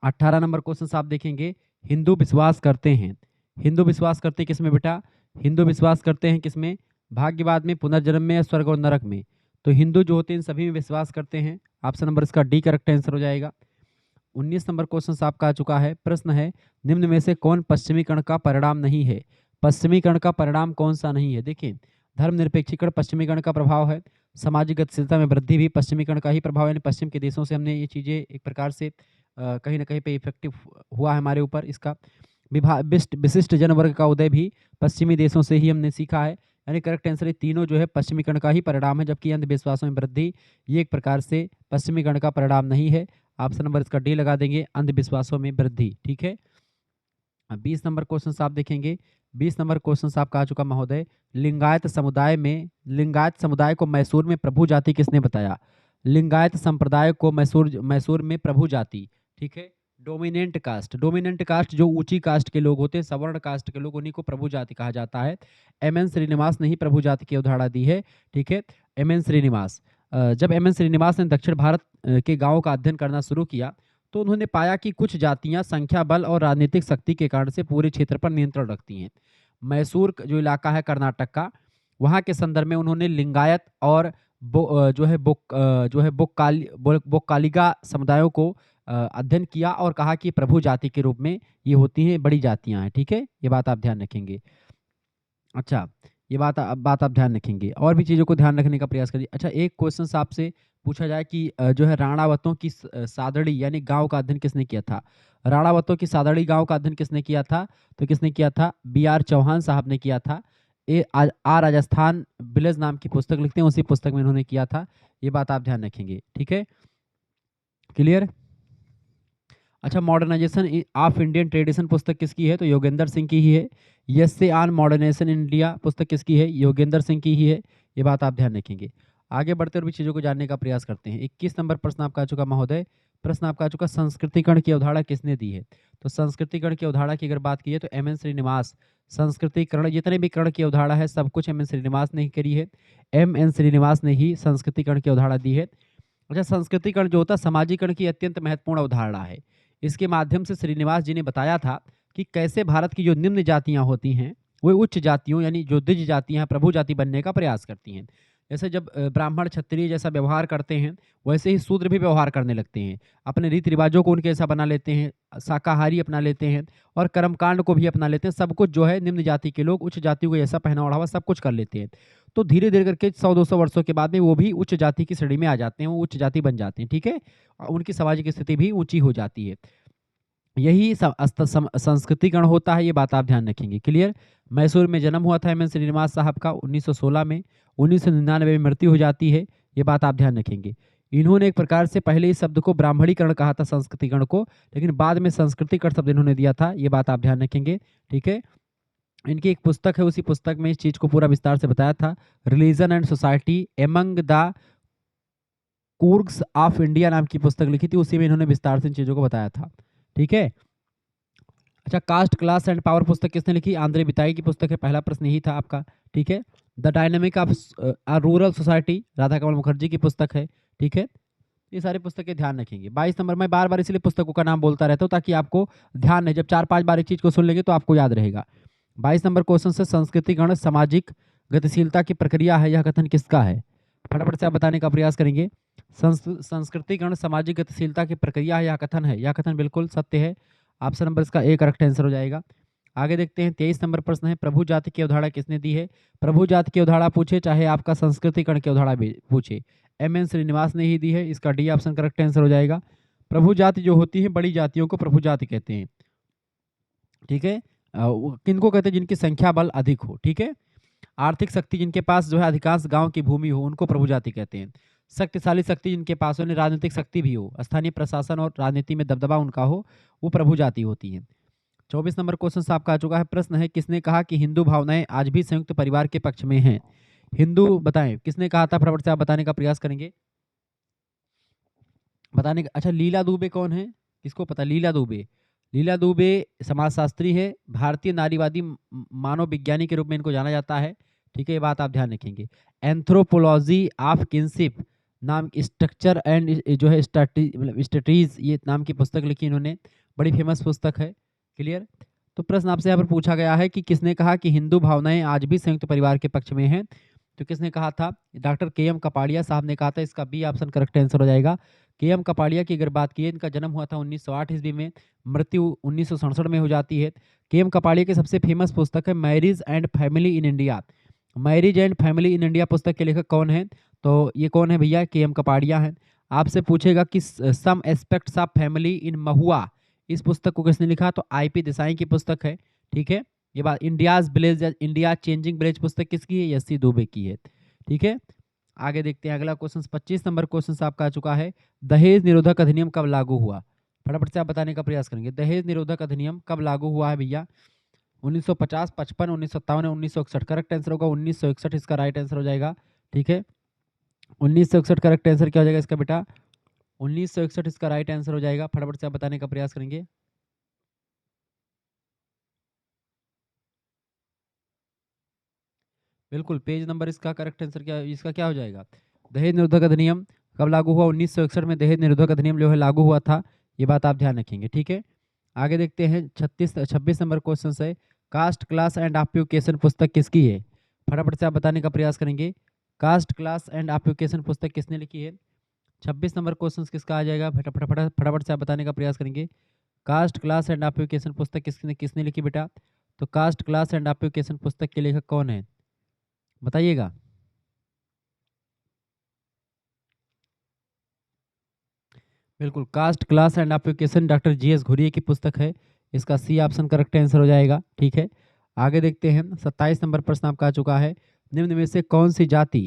A: 18 नंबर क्वेश्चन आप देखेंगे, हिंदू विश्वास करते हैं। हिंदू विश्वास करते हैं किसमें बेटा? हिंदू विश्वास करते हैं किसमें? भाग्यवाद में, पुनर्जन्म में या स्वर्ग और नरक में? तो हिंदू जो होते हैं इन सभी में विश्वास करते हैं। ऑप्शन नंबर इसका डी करेक्ट आंसर हो जाएगा। 19 नंबर क्वेश्चन आपका आ चुका है। प्रश्न है, निम्न में से कौन पश्चिमीकरण का परिणाम नहीं है? पश्चिमीकरण का परिणाम कौन सा नहीं है? देखिए, धर्मनिरपेक्षीकरण पश्चिमीकरण का प्रभाव है। सामाजिक गतिशीलता में वृद्धि भी पश्चिमीकरण का ही प्रभाव है, यानी पश्चिम के देशों से हमने ये चीज़ें एक प्रकार से कहीं ना कहीं पे इफेक्टिव हुआ है हमारे ऊपर। इसका विशिष्ट जनवर्ग का उदय भी पश्चिमी देशों से ही हमने सीखा है, यानी करेक्ट आंसर ये तीनों जो है पश्चिमीकरण का ही परिणाम है। जबकि अंधविश्वासों में वृद्धि ये एक प्रकार से पश्चिमीकरण का परिणाम नहीं है। ऑप्शन नंबर इसका डी लगा देंगे, अंधविश्वासों में वृद्धि। ठीक है, 20 नंबर क्वेश्चन आप देखेंगे। 20 नंबर क्वेश्चन आपका आ चुका महोदय, लिंगायत समुदाय को मैसूर में प्रभु जाति किसने बताया? लिंगायत संप्रदाय को मैसूर में प्रभु जाति, ठीक है, डोमिनेंट कास्ट जो ऊंची कास्ट के लोग होते हैं, सवर्ण कास्ट के लोग, उन्हीं को प्रभु जाति कहा जाता है। एम एन श्रीनिवास ने ही प्रभु जाति की अवधारणा दी है। ठीक है, एम एन श्रीनिवास। जब एम एन श्रीनिवास ने दक्षिण भारत के गांवों का अध्ययन करना शुरू किया तो उन्होंने पाया कि कुछ जातियां संख्या बल और राजनीतिक शक्ति के कारण से पूरे क्षेत्र पर नियंत्रण रखती हैं। मैसूर जो इलाका है कर्नाटक का, वहाँ के संदर्भ में उन्होंने लिंगायत और जो है बोक्कालिगा समुदायों को अध्ययन किया और कहा कि प्रभु जाति के रूप में ये होती हैं, बड़ी जातियाँ हैं, ठीक है? ये बात आप ध्यान रखेंगे। अच्छा, ये बात आप ध्यान रखेंगे और भी चीज़ों को ध्यान रखने का प्रयास करिए। अच्छा, एक क्वेश्चन आपसे पूछा जाए कि जो है राणावतों की सादड़ी यानी गाँव का अध्ययन किसने किया था? राणावतों की सादड़ी गाँव का अध्ययन किसने किया था? तो किसने किया था? बी.आर. चौहान साहब ने किया था। राजस्थान विलेज नाम की पुस्तक लिखते हैं, उसी पुस्तक में इन्होंने किया था। ये बात आप ध्यान रखेंगे, ठीक है? क्लियर? अच्छा, मॉडर्नाइजेशन ऑफ इंडियन ट्रेडिशन पुस्तक किसकी है? तो योगेंद्र सिंह की ही है। Essays on modernization in India पुस्तक किसकी है? योगेंद्र सिंह की ही है। ये बात आप ध्यान रखेंगे। आगे बढ़ते और भी चीज़ों को जानने का प्रयास करते हैं। 21 नंबर प्रश्न आपका आ चुका महोदय। प्रश्न आपका आ चुका, संस्कृतिकरण की अवधारणा किसने दी है? तो संस्कृतिकरण की अवधारणा की अगर बात की है तो एम.एन. श्रीनिवास। संस्कृतिकरण जितने भी कर्ण की अवधारणा है सब कुछ एम.एन. श्रीनिवास ने ही करी है। एम.एन. श्रीनिवास ने ही संस्कृतिकरण की अवधारणा दी है। अच्छा, संस्कृतिकरण जो होता है सामाजिकरण की अत्यंत महत्वपूर्ण अवधारणा है। इसके माध्यम से श्रीनिवास जी ने बताया था कि कैसे भारत की जो निम्न जातियां होती हैं वो उच्च जातियों यानी जो द्विज जातियां हैं प्रभु जाति बनने का प्रयास करती हैं। जैसे जब ब्राह्मण क्षत्रिय जैसा व्यवहार करते हैं वैसे ही शूद्र भी व्यवहार करने लगते हैं, अपने रीति रिवाजों को उनके जैसा बना लेते हैं, शाकाहारी अपना लेते हैं और कर्मकांड को भी अपना लेते हैं। सब कुछ जो है निम्न जाति के लोग उच्च जाति को जैसा पहना ओढ़ावा सब कुछ कर लेते हैं। तो धीरे धीरे करके 100-200 वर्षों के बाद में वो भी उच्च जाति की श्रेणी में आ जाते हैं, वो उच्च जाति बन जाते हैं, ठीक है? उनकी सामाजिक स्थिति भी ऊंची हो जाती है। यही संस्कृतिकरण होता है, ये बात आप ध्यान रखेंगे। क्लियर? मैसूर में जन्म हुआ था एम.एन. श्रीनिवास साहब का 1916 में। 1999 में मृत्यु हो जाती है, ये बात आप ध्यान रखेंगे। इन्होंने एक प्रकार से पहले इस शब्द को ब्राह्मणीकरण कहा था संस्कृतिकरण को, लेकिन बाद में संस्कृतिकरण शब्द इन्होंने दिया था, ये बात आप ध्यान रखेंगे, ठीक है? इनकी एक पुस्तक है, उसी पुस्तक में इस चीज़ को पूरा विस्तार से बताया था। Religion and society among the Coorgs of India नाम की पुस्तक लिखी थी, उसी में इन्होंने विस्तार से इन चीज़ों को बताया था, ठीक है? अच्छा, कास्ट क्लास एंड पावर पुस्तक किसने लिखी? आंद्रे बिताई की पुस्तक है। पहला प्रश्न यही था आपका, ठीक है? The dynamic of rural society Radha Kamal Mukherjee की पुस्तक है, ठीक है? ये सारी पुस्तकें ध्यान रखेंगे। 22 नंबर, मैं बार बार इसलिए पुस्तकों का नाम बोलता रहता हूँ ताकि आपको ध्यान रहे, जब 4-5 बार एक चीज़ को सुन लेंगे तो आपको याद रहेगा। 22 नंबर क्वेश्चन से, संस्कृतिकरण सामाजिक गतिशीलता की प्रक्रिया है, यह कथन किसका है? फटाफट से आप बताने का प्रयास करेंगे। संस्कृतिकरण सामाजिक गतिशीलता की प्रक्रिया है, यह कथन है। यह कथन बिल्कुल सत्य है। ऑप्शन नंबर इसका ए करेक्ट आंसर हो जाएगा। आगे देखते हैं, 23 नंबर प्रश्न है, प्रभु जाति की अवधारणा किसने दी है? प्रभु जाति की अवधारणा पूछे चाहे आपका संस्कृतिकरण की अवधारणा भी पूछे, एम.एन. श्रीनिवास ने ही दी है। इसका डी ऑप्शन करेक्ट आंसर हो जाएगा। प्रभु जाति जो होती है बड़ी जातियों को प्रभु जाति कहते हैं, ठीक है? किनको कहते हैं? जिनकी संख्या बल अधिक हो, ठीक है? आर्थिक शक्ति जिनके पास जो है अधिकांश गांव की भूमि हो उनको प्रभु जाति कहते हैं। शक्तिशाली शक्ति जिनके पास हो, राजनीतिक शक्ति भी हो, स्थानीय प्रशासन और राजनीति में दबदबा उनका हो, वो प्रभु जाति होती है। 24 नंबर क्वेश्चन आपका आ चुका है। प्रश्न है, किसने कहा कि हिंदू भावनाएं आज भी संयुक्त परिवार के पक्ष में हैं? हिंदू बताएं किसने कहा था, फटाफट से आप बताने का प्रयास करेंगे। बताने का, अच्छा, लीला दुबे कौन है? किसको पता? लीला दुबे। लीला दुबे समाजशास्त्री है, भारतीय नारीवादी मानव विज्ञानी के रूप में इनको जाना जाता है, ठीक है? ये बात आप ध्यान रखेंगे। एंथ्रोपोलॉजी ऑफ किनशिप नाम स्ट्रक्चर एंड जो है स्टडीज ये नाम की पुस्तक लिखी इन्होंने, बड़ी फेमस पुस्तक है। क्लियर? तो प्रश्न आपसे यहाँ पर पूछा गया है कि किसने कहा कि हिंदू भावनाएं आज भी संयुक्त परिवार के पक्ष में हैं? तो किसने कहा था? Doctor KM. कपाड़िया साहब ने कहा था। इसका बी ऑप्शन करेक्ट आंसर हो जाएगा। के.एम. कपाड़िया की अगर बात की, इनका जन्म हुआ था 1908 ईस्वी में, मृत्यु 1967 में हो जाती है। के.एम. कपाड़िया की सबसे फेमस पुस्तक है marriage and family in India. Marriage and family in India पुस्तक के लेखक कौन है? तो ये कौन है भैया? के.एम. कपाड़िया हैं। आपसे पूछेगा कि some aspects of family in महुआ, इस पुस्तक को किसने लिखा? तो आई.पी. देसाई की पुस्तक है, ठीक है? ये बात India's village India changing village पुस्तक किसकी है? एस.सी. दुबे की है, ठीक है? आगे देखते हैं अगला क्वेश्चन। 25 नंबर क्वेश्चन आपका आ चुका है, दहेज निरोधक अधिनियम कब लागू हुआ? फटाफट से आप बताने का प्रयास करेंगे। दहेज निरोधक अधिनियम कब लागू हुआ है भैया? 1950, 55, 1957, 1961। करेक्ट आंसर होगा 1961, इसका राइट आंसर हो जाएगा, ठीक है? 1961 करेक्ट आंसर क्या हो जाएगा इसका बेटा? 1961 इसका राइट आंसर हो जाएगा। फटाफट से आप बताने का प्रयास करेंगे। बिल्कुल, पेज नंबर इसका करेक्ट आंसर क्या, इसका क्या हो जाएगा? दहेज निरोधक अधिनियम कब लागू हुआ? 1961 में दहेज निरोधक अधिनियम जो है लागू हुआ था, ये बात आप ध्यान रखेंगे, ठीक है? आगे देखते हैं 26 नंबर क्वेश्चन है, कास्ट क्लास एंड ऑक्यूपेशन पुस्तक किसकी है? फटाफट से आप बताने का प्रयास करेंगे। कास्ट क्लास एंड ऑक्यूपेशन पुस्तक किसने लिखी है? 26 नंबर क्वेश्चन किसका आ जाएगा? फटाफट से आप बताने का प्रयास करेंगे। कास्ट क्लास एंड ऑक्यूपेशन पुस्तक किसने किसने लिखी बेटा? तो कास्ट क्लास एंड ऑक्यूपेशन पुस्तक के लेखक कौन है, बताइएगा। बिल्कुल, caste class and occupation doctor GS Ghurye की पुस्तक है। इसका सी ऑप्शन करेक्ट आंसर हो जाएगा। ठीक है, आगे देखते हैं। 27 नंबर प्रश्न आपका आ चुका है। निम्न में से कौन सी जाति,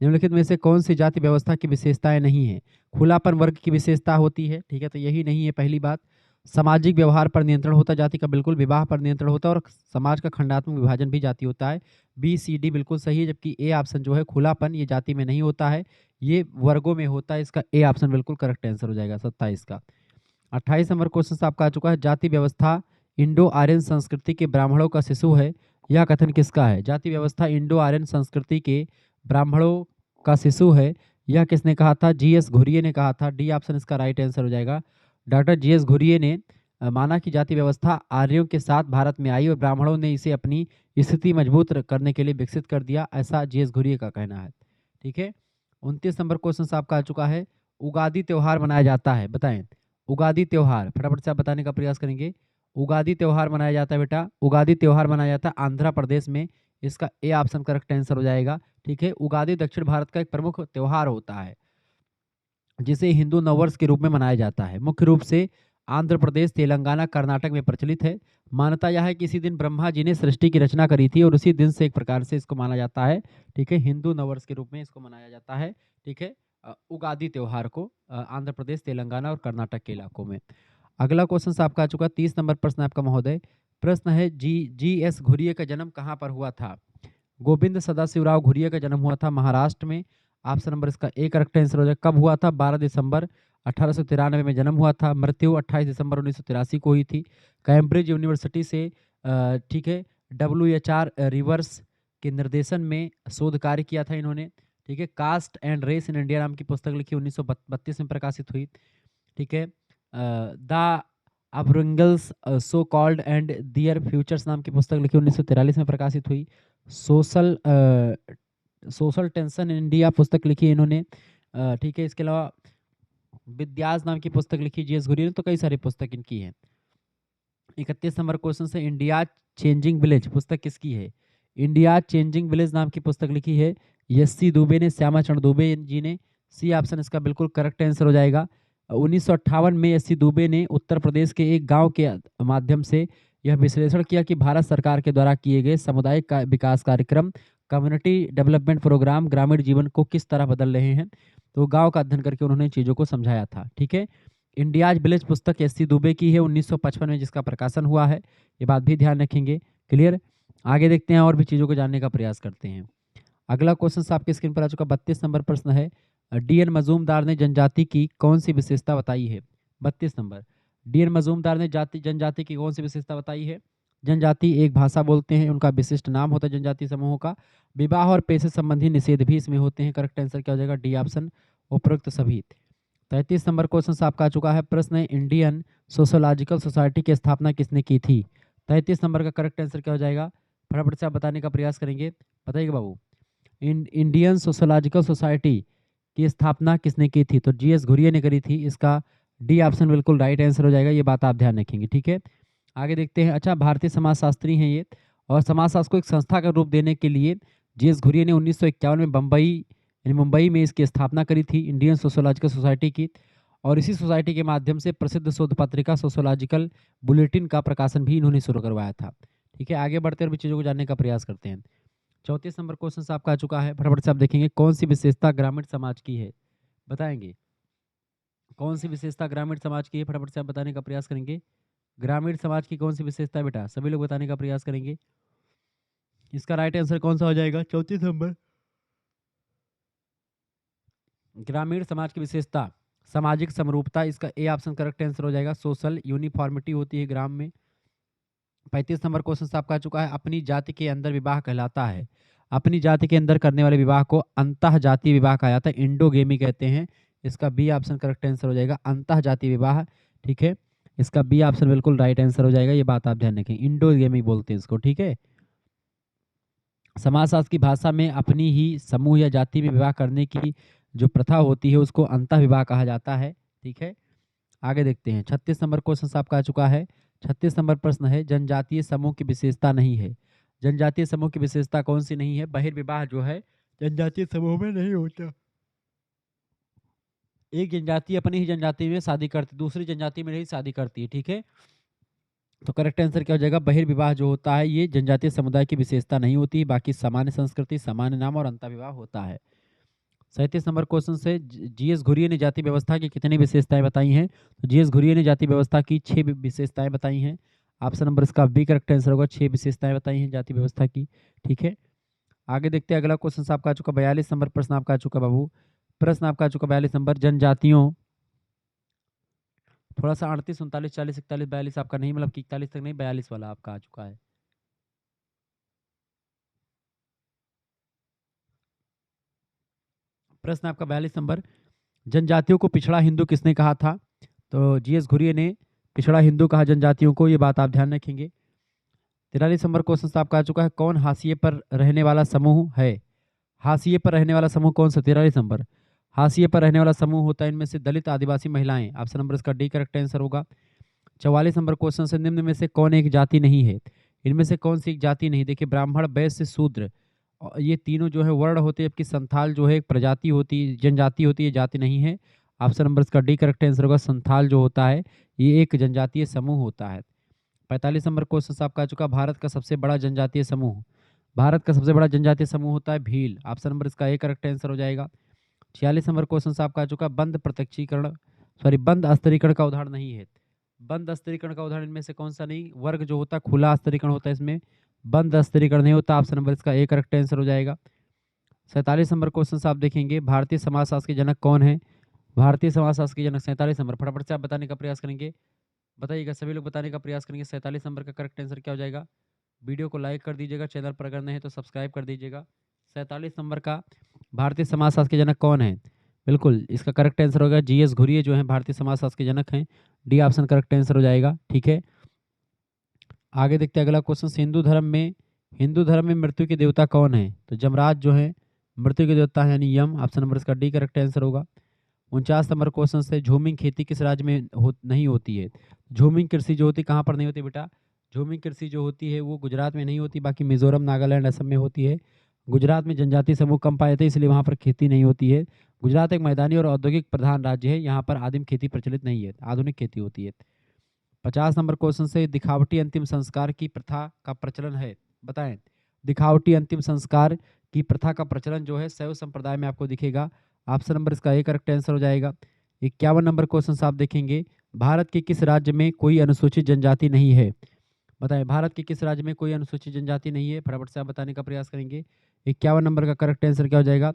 A: निम्नलिखित में से कौन सी जाति व्यवस्था की विशेषताएं नहीं है? खुलापन वर्ग की विशेषता होती है, ठीक है, तो यही नहीं है पहली बात। सामाजिक व्यवहार पर नियंत्रण होता है जाति का, बिल्कुल। विवाह पर नियंत्रण होता है और समाज का खंडात्मक विभाजन भी जाति होता है। बी सी डी बिल्कुल सही है, जबकि ए ऑप्शन जो है खुलापन, ये जाति में नहीं होता है, ये वर्गों में होता है। इसका ए ऑप्शन बिल्कुल करेक्ट आंसर हो जाएगा 27 का। 28 नंबर क्वेश्चन आपका आ चुका है। जाति व्यवस्था इंडो आर्यन संस्कृति के ब्राह्मणों का शिशु है, यह कथन किसका है? जाति व्यवस्था इंडो आर्यन संस्कृति के ब्राह्मणों का शिशु है, यह किसने कहा था? जीएस घुरिये ने कहा था। डी ऑप्शन इसका राइट आंसर हो जाएगा। डॉक्टर जीएस घुरिये ने माना कि जाति व्यवस्था आर्यों के साथ भारत में आई और ब्राह्मणों ने इसे अपनी स्थिति मजबूत करने के लिए विकसित कर दिया, ऐसा जीएस घुरिये का कहना है। ठीक है, 29 नंबर क्वेश्चन आपका आ चुका है। उगादी त्योहार मनाया जाता है, बताएं। उगादी त्योहार फटाफट से आप बताने का प्रयास करेंगे। उगादी त्योहार मनाया जाता है बेटा, उगादी त्योहार मनाया जाता है आंध्र प्रदेश में। इसका ए ऑप्शन करेक्ट आंसर हो जाएगा। ठीक है, उगादी दक्षिण भारत का एक प्रमुख त्योहार होता है जिसे हिंदू नववर्ष के रूप में मनाया जाता है। मुख्य रूप से आंध्र प्रदेश, तेलंगाना, कर्नाटक में प्रचलित है। मान्यता यह है कि इसी दिन ब्रह्मा जी ने सृष्टि की रचना करी थी और उसी दिन से एक प्रकार से इसको माना जाता है। ठीक है, हिंदू नववर्ष के रूप में इसको मनाया जाता है। ठीक है, उगादी त्योहार को आंध्र प्रदेश, तेलंगाना और कर्नाटक के इलाकों में। अगला क्वेश्चन आपका आ चुका है। 30 नंबर प्रश्न आपका महोदय। प्रश्न है जी एस घुरिये का जन्म कहाँ पर हुआ था? गोविंद सदाशिवराव घुरिये का जन्म हुआ था महाराष्ट्र में। ऑप्शन नंबर इसका ए करेक्ट आंसर हो जाएगा। कब हुआ था? 12 दिसंबर 1893 में जन्म हुआ था। मृत्यु 28 दिसंबर 1983 को हुई थी। कैम्ब्रिज यूनिवर्सिटी से ठीक है WHR रिवर्स के निर्देशन में शोध कार्य किया था इन्होंने। ठीक है, caste and race in India नाम की पुस्तक लिखी, 1932 में प्रकाशित हुई। ठीक है, the aboriginals so called and their futures नाम की पुस्तक लिखी, 1943 में प्रकाशित हुई। Social social tension in India पुस्तक लिखी इन्होंने। ठीक है, इसके अलावा विद्यास नाम की पुस्तक लिखी जीएस घुरिये ने। तो कई सारी पुस्तक इनकी है। 31 नंबर क्वेश्चन से इंडिया चेंजिंग विलेज पुस्तक किसकी है? इंडिया चेंजिंग विलेज नाम की पुस्तक लिखी है एस.सी. दुबे ने, श्यामा चरण दुबे जी ने। सी ऑप्शन इसका बिल्कुल करेक्ट आंसर हो जाएगा। 1958 में एस.सी. दुबे ने उत्तर प्रदेश के एक गांव के माध्यम से यह विश्लेषण किया कि भारत सरकार के द्वारा किए गए सामुदायिक विकास कार्यक्रम, कम्युनिटी डेवलपमेंट प्रोग्राम ग्रामीण जीवन को किस तरह बदल रहे हैं। तो गांव का अध्ययन करके उन्होंने चीज़ों को समझाया था। ठीक है, इंडियाज विलेज पुस्तक एस.सी. दुबे की है, 1955 में जिसका प्रकाशन हुआ है। ये बात भी ध्यान रखेंगे। क्लियर, आगे देखते हैं और भी चीज़ों को जानने का प्रयास करते हैं। अगला क्वेश्चन आपकी स्क्रीन पर आ चुका 32 नंबर प्रश्न है। डी.एन. मजूमदार ने जनजाति की कौन सी विशेषता बताई है? 32 नंबर, डी.एन. मजूमदार ने जनजाति की कौन सी विशेषता बताई है? जनजाति एक भाषा बोलते हैं, उनका विशिष्ट नाम होता है जनजाति समूहों का। विवाह और पेशे संबंधी निषेध भी इसमें होते हैं। करेक्ट आंसर क्या हो जाएगा? डी ऑप्शन, उपरोक्त सभी। 33 नंबर क्वेश्चन आपका आ चुका है। प्रश्न है इंडियन सोशोलॉजिकल सोसाइटी की स्थापना किसने की थी? 33 नंबर का करेक्ट आंसर क्या हो जाएगा? फटाफट से आप बताने का प्रयास करेंगे, बताइएगा बाबू। इंडियन सोशोलॉजिकल सोसाइटी की स्थापना किसने की थी? तो जीएस घुरिये ने करी थी। इसका डी ऑप्शन बिल्कुल राइट आंसर हो जाएगा। ये बात आप ध्यान रखेंगे। ठीक है, आगे देखते हैं। अच्छा, भारतीय समाजशास्त्री हैं ये, और समाजशास्त्र को एक संस्था का रूप देने के लिए जीएस घुरिये ने 1951 में मुंबई में इसकी स्थापना करी थी, इंडियन सोशोलॉजिकल सोसाइटी की। और इसी सोसाइटी के माध्यम से प्रसिद्ध शोध पत्रिका सोशोलॉजिकल बुलेटिन का प्रकाशन भी इन्होंने शुरू करवाया था। ठीक है, आगे बढ़ते हुए चीज़ों को जानने का प्रयास करते हैं। 34 नंबर क्वेश्चन आपका आ चुका है। फटाफट से आप देखेंगे कौन सी विशेषता ग्रामीण समाज की है, बताएंगे। कौन सी विशेषता ग्रामीण समाज की है? फटाफट से आप बताने का प्रयास करेंगे। ग्रामीण समाज की कौन सी विशेषता है बेटा? सभी लोग बताने का प्रयास करेंगे। इसका राइट आंसर कौन सा हो जाएगा? 34 नंबर, ग्रामीण समाज की विशेषता सामाजिक समरूपता। इसका ए ऑप्शन करेक्ट आंसर हो जाएगा। सोशल यूनिफॉर्मिटी होती है ग्राम में। 35 नंबर क्वेश्चन आपका आ चुका है। अपनी जाति के अंदर विवाह कहलाता है, अपनी जाति के अंदर करने वाले विवाह को अंतः जातीय विवाह कहा जाता है, इंडोगेमी कहते हैं। इसका बी ऑप्शन करेक्ट आंसर हो जाएगा, अंतः जातीय विवाह। ठीक है, इसका बी ऑप्शन बिल्कुल राइट आंसर हो जाएगा। ये बात आप ध्यान रखें, इंडोगेमी बोलते हैं इसको। ठीक है, समाजशास्त्र की भाषा में अपनी ही समूह या जाति में विवाह करने की जो प्रथा होती है उसको अंतःविवाह कहा जाता है। ठीक है, आगे देखते हैं। 36 नंबर क्वेश्चन आपका आ चुका है। 36 नंबर प्रश्न है, जनजातीय समूह की विशेषता नहीं है। जनजातीय समूह की विशेषता कौन सी नहीं है? बहिर्विवाह जो है जनजातीय समूह में नहीं होता। एक जनजाति अपनी ही जनजाति में शादी करती, दूसरी जनजाति में नहीं शादी करती है। ठीक है, तो करेक्ट आंसर क्या हो जाएगा? बहिर्विवाह जो होता है ये जनजातीय समुदाय की विशेषता नहीं होती, बाकी सामान्य संस्कृति, सामान्य नाम और अंतःविवाह होता है। 37 नंबर क्वेश्चन से जीएस घुरिये ने जाति व्यवस्था की कितनी विशेषताएं बताई हैं? तो जीएस घुरिये ने जाति व्यवस्था की 6 विशेषताएं बताई हैं। ऑप्शन नंबर इसका बी करेक्ट आंसर होगा, 6 विशेषताएं बताई हैं जाति व्यवस्था की। ठीक है, आगे देखते हैं। अगला क्वेश्चन आपका आ चुका 42 नंबर प्रश्न आपका आ चुका बाबू। प्रश्न आपका आ चुका 42 नंबर, जनजातियों, थोड़ा सा 38, 39, 40, 41, 42 आपका नहीं, मतलब कि 41 तक नहीं, 42 वाला आपका आ चुका है। प्रश्न आपका 42 नंबर, जनजातियों को पिछड़ा हिंदू किसने कहा था? तो जीएस घुरिये ने पिछड़ा हिंदू कहा जनजातियों को, ये बात आप ध्यान रखेंगे। 43 नंबर क्वेश्चन आपका आ चुका है, कौन हाशिए पर रहने वाला समूह है? हाशिए पर रहने वाला समूह कौन सा? 43 नंबर, हाशिए पर रहने वाला समूह होता है इनमें से दलित, आदिवासी, महिलाएं। ऑप्शन नंबर इसका डी करेक्ट आंसर होगा। 44 नंबर क्वेश्चन से, निम्न में से कौन एक जाति नहीं है? इनमें से कौन सी एक जाति नहीं? देखिए, ब्राह्मण, वैश्य, शूद्र, ये तीनों जो है वर्ण होते हैं, जबकि संथाल जो है एक प्रजाति होती है, जनजाति होती है, जाति नहीं है। ऑप्शन नंबर इसका डी करेक्ट आंसर होगा। संथाल जो होता है ये एक जनजातीय समूह होता है। 45 नंबर क्वेश्चन आपका आ चुका, भारत का सबसे बड़ा जनजातीय समूह। भारत का सबसे बड़ा जनजातीय समूह होता है भील। ऑप्शन नंबर इसका ए करेक्ट आंसर हो जाएगा। 46 नंबर क्वेश्चन आपका आ चुका, बंद प्रत्यक्षीकरण, सॉरी बंद स्तरीकरण का उदाहरण नहीं है। बंद स्तरीकरण का उदाहरण इनमें से कौन सा नहीं? वर्ग जो होता है खुला स्तरीकरण होता है, इसमें बंद स्तरीकरण नहीं होता। ऑप्शन नंबर इसका ए करेक्ट आंसर हो जाएगा। 47 नंबर क्वेश्चन आप देखेंगे, भारतीय समाजशास्त्र के जनक कौन है? भारतीय समाजशास्त्र के जनक 47 नंबर, फटाफट से आप बताने का प्रयास करेंगे, बताइएगा, सभी लोग बताने का प्रयास करेंगे। 47 नंबर का करेक्ट आंसर क्या हो जाएगा? वीडियो को लाइक कर दीजिएगा, चैनल पर अगर नहीं है तो सब्सक्राइब कर दीजिएगा। 47 नंबर का भारतीय समाजशास्त्र के जनक कौन है? बिल्कुल इसका करेक्ट आंसर होगा जीएस घुरिये जो है भारतीय समाजशास्त्र के जनक हैं। डी ऑप्शन करेक्ट आंसर हो जाएगा। ठीक है, आगे देखते हैं अगला क्वेश्चन, हिंदू धर्म में मृत्यु के देवता कौन है? तो जमराज जो है मृत्यु के देवता है, यानी यम। ऑप्शन नंबर इसका डी करेक्ट आंसर होगा। 49 नंबर क्वेश्चन से, झूमिंग खेती किस राज्य में नहीं होती है? झूमिंग कृषि जो होती है कहाँ पर नहीं होती बेटा? झूमिंग कृषि जो होती है वो गुजरात में नहीं होती, बाकी मिजोरम, नागालैंड, असम में होती है। गुजरात में जनजातीय समूह कम पाए जाते हैं, इसलिए वहाँ पर खेती नहीं होती है। गुजरात एक मैदानी और औद्योगिक प्रधान राज्य है, यहाँ पर आदिम खेती प्रचलित नहीं है, आधुनिक खेती होती है। 50 नंबर क्वेश्चन से, दिखावटी अंतिम संस्कार की प्रथा का प्रचलन है, बताएं। दिखावटी अंतिम संस्कार की प्रथा का प्रचलन जो है शैव संप्रदाय में आपको दिखेगा। ऑप्शन नंबर इसका ए करेक्ट आंसर हो जाएगा। 51 नंबर क्वेश्चन आप देखेंगे, भारत के किस राज्य में कोई अनुसूचित जनजाति नहीं है? बताएं, भारत के किस राज्य में कोई अनुसूचित जनजाति नहीं है? फटाफट से आप बताने का प्रयास करेंगे। 51 नंबर का करेक्ट आंसर क्या हो जाएगा?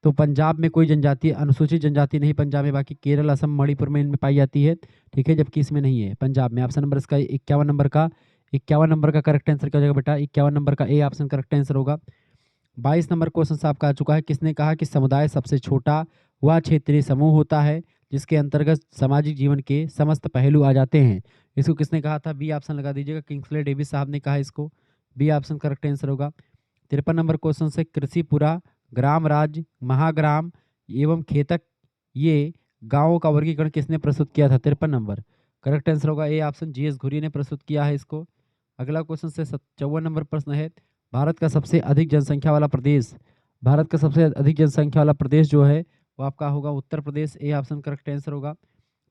A: तो पंजाब में कोई जनजाति, अनुसूचित जनजाति नहीं पंजाब में, बाकी केरल, असम, मणिपुर में इनमें पाई जाती है। ठीक है, जबकि इसमें नहीं है पंजाब में। ऑप्शन नंबर इसका 51 नंबर का करेक्ट आंसर क्या हो जाएगा बेटा? 51 नंबर का ए ऑप्शन करेक्ट आंसर होगा। 22 नंबर क्वेश्चन आपका आ चुका है, किसने कहा कि समुदाय सबसे छोटा वह क्षेत्रीय समूह होता है जिसके अंतर्गत सामाजिक जीवन के समस्त पहलू आ जाते हैं? इसको किसने कहा था? बी ऑप्शन लगा दीजिएगा, किंग्सले डेविस साहब ने कहा इसको। बी ऑप्शन करेक्ट आंसर होगा। 53 नंबर क्वेश्चन से, कृषिपुरा, ग्राम राज्य, महाग्राम एवं खेतक, ये गांवों का वर्गीकरण किसने प्रस्तुत किया था? 53 नंबर करेक्ट आंसर होगा ए ऑप्शन, जीएस घुरिये ने प्रस्तुत किया है इसको। अगला क्वेश्चन से 54 नंबर प्रश्न है, भारत का सबसे अधिक जनसंख्या वाला प्रदेश, भारत का सबसे अधिक जनसंख्या वाला प्रदेश जो है वो आपका होगा Uttar Pradesh. A option correct answer होगा।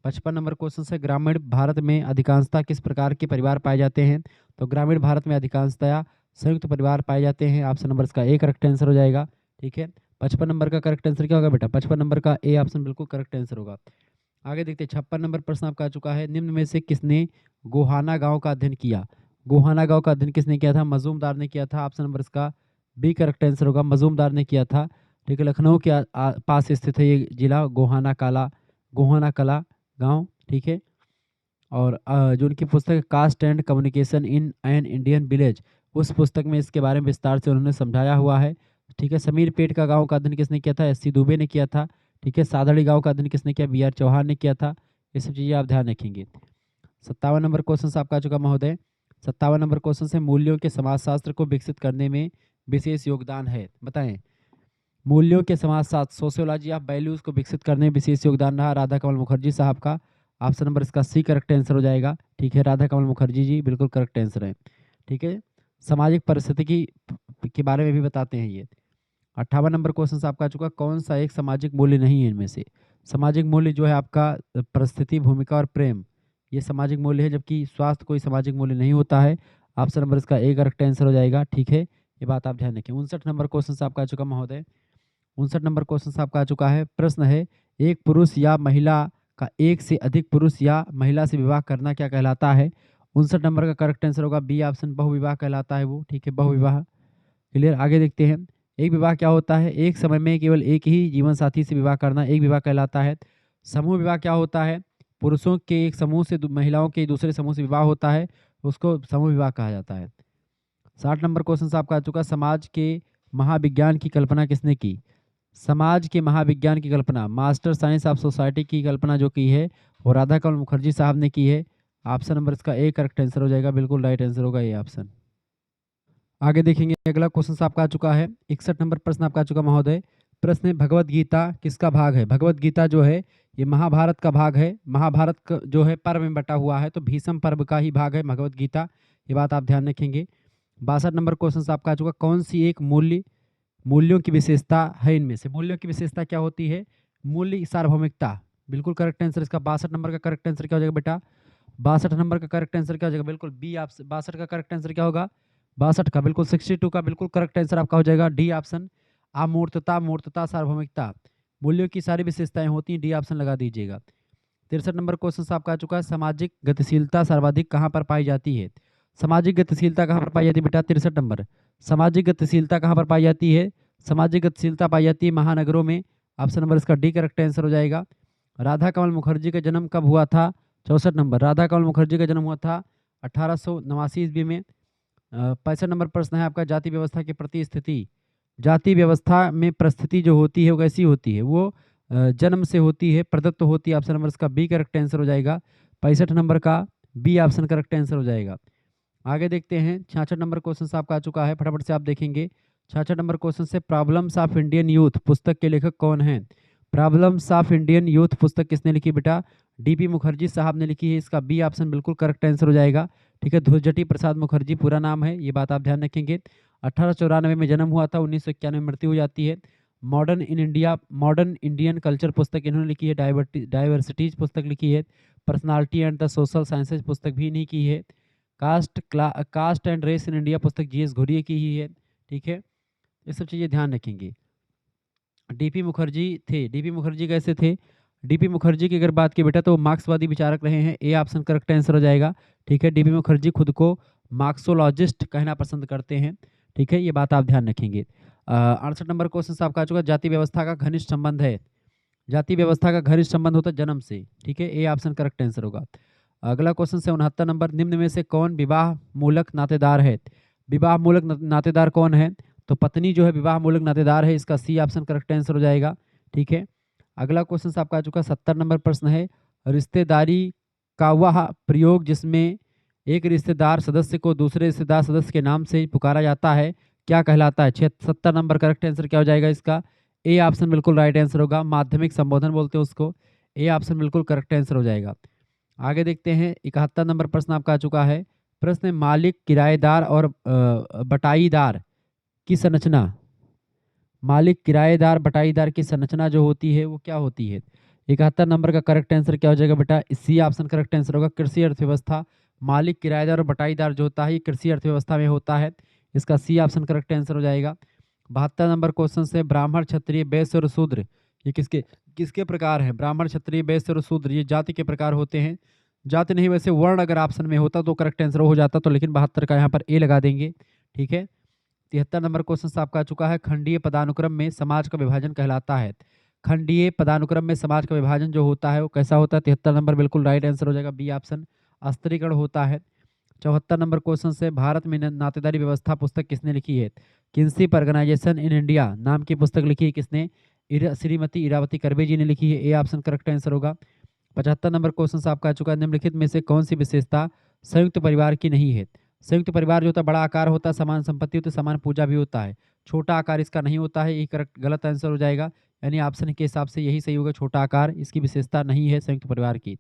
A: 55 नंबर क्वेश्चन से, ग्रामीण भारत में अधिकांशतः किस प्रकार के परिवार पाए जाते हैं? तो ग्रामीण भारत में अधिकांशतः संयुक्त परिवार पाए जाते हैं। ऑप्शन नंबर इसका ए करेक्ट आंसर हो जाएगा। ठीक है, 55 नंबर का करेक्ट आंसर क्या होगा बेटा? 55 नंबर का ए ऑप्शन बिल्कुल करेक्ट आंसर होगा। आगे देखते हैं, 56 नंबर प्रश्न आपका आ चुका है, निम्न में से किसने गोहाना गांव का अध्ययन किया? गोहाना गांव का अध्ययन किसने किया था? मजूमदार ने किया था। ऑप्शन नंबर इसका बी करेक्ट आंसर होगा, मजूमदार ने किया था। ठीक है, लखनऊ के पास स्थित है ये जिला, गोहाना कला गांव। ठीक है, और जो उनकी पुस्तक है caste and communication in an Indian village, उस पुस्तक में इसके बारे में विस्तार से उन्होंने समझाया हुआ है। ठीक है, समीर पेट का गांव का अध्ययन किसने किया था? एस सी दुबे ने किया था। ठीक है, सादड़ी गांव का अध्ययन किसने किया? बी आर चौहान ने किया था। ये सब चीज़ें आप ध्यान रखेंगे। 57 नंबर क्वेश्चन आपका आ चुका महोदय। 57 नंबर क्वेश्चन से, मूल्यों के समाजशास्त्र को विकसित करने में विशेष योगदान है? बताएं। मूल्यों के समाज साथ सोशियोलॉजी ऑफ वैल्यूज को विकसित करने में विशेष योगदान रहा राधा कमल मुखर्जी साहब का। ऑप्शन नंबर इसका सी करेक्ट आंसर हो जाएगा। ठीक है, राधा कमल मुखर्जी जी बिल्कुल करेक्ट आंसर है। ठीक है, सामाजिक परिस्थिति के बारे में भी बताते हैं ये। 58 नंबर क्वेश्चन आपका आ चुका, कौन सा एक सामाजिक मूल्य नहीं है इनमें से? सामाजिक मूल्य जो है आपका परिस्थिति, भूमिका और प्रेम, ये सामाजिक मूल्य है, जबकि स्वास्थ्य कोई सामाजिक मूल्य नहीं होता है। ऑप्शन नंबर इसका ए करेक्ट आंसर हो जाएगा। ठीक है, ये बात आप ध्यान रखें। 59 नंबर क्वेश्चन आपका आ चुका महोदय। 59 नंबर क्वेश्चन आपका आ चुका है। प्रश्न है, एक पुरुष या महिला का एक से अधिक पुरुष या महिला से विवाह करना क्या कहलाता है? 59 नंबर का करेक्ट आंसर होगा बी ऑप्शन, बहुविवाह कहलाता है वो। ठीक है, बहुविवाह। क्लियर, आगे देखते हैं। एक विवाह क्या होता है? एक समय में केवल एक ही जीवन साथी से विवाह करना एक विवाह कहलाता है। समूह विवाह क्या होता है? पुरुषों के एक समूह से महिलाओं के दूसरे समूह से विवाह होता है, उसको समूह विवाह कहा जाता है। 60 नंबर क्वेश्चन आपका आ चुका, समाज के महाविज्ञान की कल्पना किसने की? समाज के महाविज्ञान की कल्पना, मास्टर साइंस ऑफ सोसाइटी की कल्पना जो की है वो राधा कमल मुखर्जी साहब ने की है। ऑप्शन नंबर इसका ए करेक्ट आंसर हो जाएगा, बिल्कुल राइट आंसर होगा ये ऑप्शन। आगे देखेंगे, अगला क्वेश्चन आपका आ चुका है। 61 नंबर प्रश्न आपका आ चुका महोदय। प्रश्न है, भगवत गीता किसका भाग है? भगवत गीता जो है ये महाभारत का भाग है। महाभारत का जो है पर्व में बटा हुआ है, तो भीष्म पर्व का ही भाग है भगवत गीता, ये बात आप ध्यान रखेंगे। 62 नंबर क्वेश्चन आपका आ चुका, कौन सी एक मूल्यों की विशेषता है इनमें से? मूल्यों की विशेषता क्या होती है? मूल्य सार्वभौमिकता, बिल्कुल करेक्ट आंसर इसका। 62 नंबर का करेक्ट आंसर क्या हो जाएगा बेटा? 62 नंबर का करेक्ट आंसर क्या हो जाएगा? बिल्कुल बी आप 62 का करेक्ट आंसर क्या होगा? 62 का बिल्कुल 62 का बिल्कुल करेक्ट आंसर आपका हो जाएगा डी ऑप्शन, अमूर्तता, मूर्तता, सार्वभौमिकता, मूल्यों की सारी विशेषताएं होती हैं, डी ऑप्शन लगा दीजिएगा। 63 नंबर क्वेश्चन आपका आ चुका है, सामाजिक गतिशीलता सर्वाधिक कहाँ पर पाई जाती है? सामाजिक गतिशीलता कहाँ पर पाई जाती है बेटा? 63 नंबर, सामाजिक गतिशीलता कहाँ पर पाई जाती है? सामाजिक गतिशीलता पाई जाती है महानगरों में। ऑप्शन नंबर इसका डी करेक्ट आंसर हो जाएगा। राधा कमल मुखर्जी का जन्म कब हुआ था? 64 नंबर, राधा कमल मुखर्जी का जन्म हुआ था 1889 ईस्वी में। 65 नंबर प्रश्न है आपका, जाति व्यवस्था के प्रति स्थिति। जाति व्यवस्था में परिस्थिति जो होती है वो कैसी होती है? वो जन्म से होती है, प्रदत्त होती है। ऑप्शन नंबर इसका बी करेक्ट आंसर हो जाएगा। 65 नंबर का बी ऑप्शन करेक्ट आंसर हो जाएगा। आगे देखते हैं, 66 नंबर क्वेश्चन आपका आ चुका है, फटाफट से आप देखेंगे। 66 नंबर क्वेश्चन से, प्रॉब्लम्स ऑफ इंडियन यूथ पुस्तक के लेखक कौन हैं? प्रॉब्लम्स ऑफ इंडियन यूथ पुस्तक किसने लिखी बेटा? डीपी मुखर्जी साहब ने लिखी है, इसका बी ऑप्शन बिल्कुल करेक्ट आंसर हो जाएगा। ठीक है, ध्रुवजटी प्रसाद मुखर्जी पूरा नाम है, ये बात आप ध्यान रखेंगे। 1894 में जन्म हुआ था, 1991 में मृत्यु हो जाती है। Modern in India, modern Indian culture पुस्तक इन्होंने लिखी है। डाइवर्सिटीज पुस्तक लिखी है। Personality and the social sciences पुस्तक भी इन्हीं की है। Caste and race in India पुस्तक जीएस घुरिये की ही है। ठीक है, ये सब चीज़ें ध्यान रखेंगे। डीपी मुखर्जी थे, डीपी मुखर्जी कैसे थे? डीपी मुखर्जी की अगर बात की बेटा तो मार्क्सवादी विचारक रहे हैं, ए ऑप्शन करेक्ट आंसर हो जाएगा। ठीक है, डीपी मुखर्जी खुद को मार्क्सोलॉजिस्ट कहना पसंद करते हैं। ठीक है, ये बात आप ध्यान रखेंगे। 68 नंबर क्वेश्चन आपका आ चुका, जाति व्यवस्था का घनिष्ठ संबंध है। जाति व्यवस्था का घनिष्ठ संबंध होता है जन्म से। ठीक है, ए ऑप्शन करेक्ट आंसर होगा। अगला क्वेश्चन है 69 नंबर, निम्न में से कौन विवाह मूलक नातेदार है? विवाह मूलक नातेदार कौन है? तो पत्नी जो है विवाह मूलक नातेदार है, इसका सी ऑप्शन करेक्ट आंसर हो जाएगा। ठीक है, अगला क्वेश्चन आपका आ चुका 70 नंबर प्रश्न है, रिश्तेदारी का वह प्रयोग जिसमें एक रिश्तेदार सदस्य को दूसरे रिश्तेदार सदस्य के नाम से पुकारा जाता है क्या कहलाता है? 70 नंबर करेक्ट आंसर क्या हो जाएगा इसका? ए ऑप्शन बिल्कुल राइट आंसर होगा, माध्यमिक संबोधन बोलते हैं उसको। ए ऑप्शन बिल्कुल करेक्ट आंसर हो जाएगा। आगे देखते हैं, 71 नंबर प्रश्न आपका आ चुका है। प्रश्न मालिक, किराएदार और बटाईदार की संरचना, मालिक, किराएदार, बटाईदार की संरचना जो होती है वो क्या होती है? 71 नंबर का करेक्ट आंसर क्या हो जाएगा बेटा? सी ऑप्शन करेक्ट आंसर होगा, कृषि अर्थव्यवस्था। मालिक, किराएदार और बटाईदार जो होता है ये कृषि अर्थव्यवस्था में होता है, इसका सी ऑप्शन करेक्ट आंसर हो जाएगा। 72 नंबर क्वेश्चन से, ब्राह्मण, क्षत्रिय, वैश्य और शूद्र ये किसके किसके प्रकार हैं? ब्राह्मण, क्षत्रिय, वैश्य और शूद्र ये जाति के प्रकार होते हैं। जाति नहीं, वैसे वर्ण अगर ऑप्शन में होता तो करेक्ट आंसर हो जाता, तो लेकिन 72 का यहाँ पर ए लगा देंगे। ठीक है, 73 नंबर क्वेश्चन आपका आ चुका है, खंडीय पदानुक्रम में समाज का विभाजन कहलाता है। खंडीय पदानुक्रम में समाज का विभाजन जो होता है वो कैसा होता है? 73 नंबर बिल्कुल राइट आंसर हो जाएगा, बी ऑप्शन, अस्त्रीकरण होता है। 74 नंबर क्वेश्चन से, भारत में नातेदारी व्यवस्था पुस्तक किसने लिखी है? किंसिप ऑर्गेनाइजेशन इन इंडिया नाम की पुस्तक लिखी है किसने? श्रीमती इरावती कर्वे जी ने लिखी है, ए ऑप्शन करेक्ट आंसर होगा। 75 नंबर क्वेश्चन आपका आ चुका है, निम्नलिखित में से कौन सी विशेषता संयुक्त परिवार की नहीं है? संयुक्त परिवार जो होता है बड़ा आकार होता है, समान संपत्ति होती है, समान पूजा भी होता है। छोटा आकार इसका नहीं होता है, ये करेक्ट गलत आंसर हो जाएगा। यानी ऑप्शन के हिसाब से यही सही होगा, छोटा आकार इसकी विशेषता नहीं है संयुक्त परिवार की।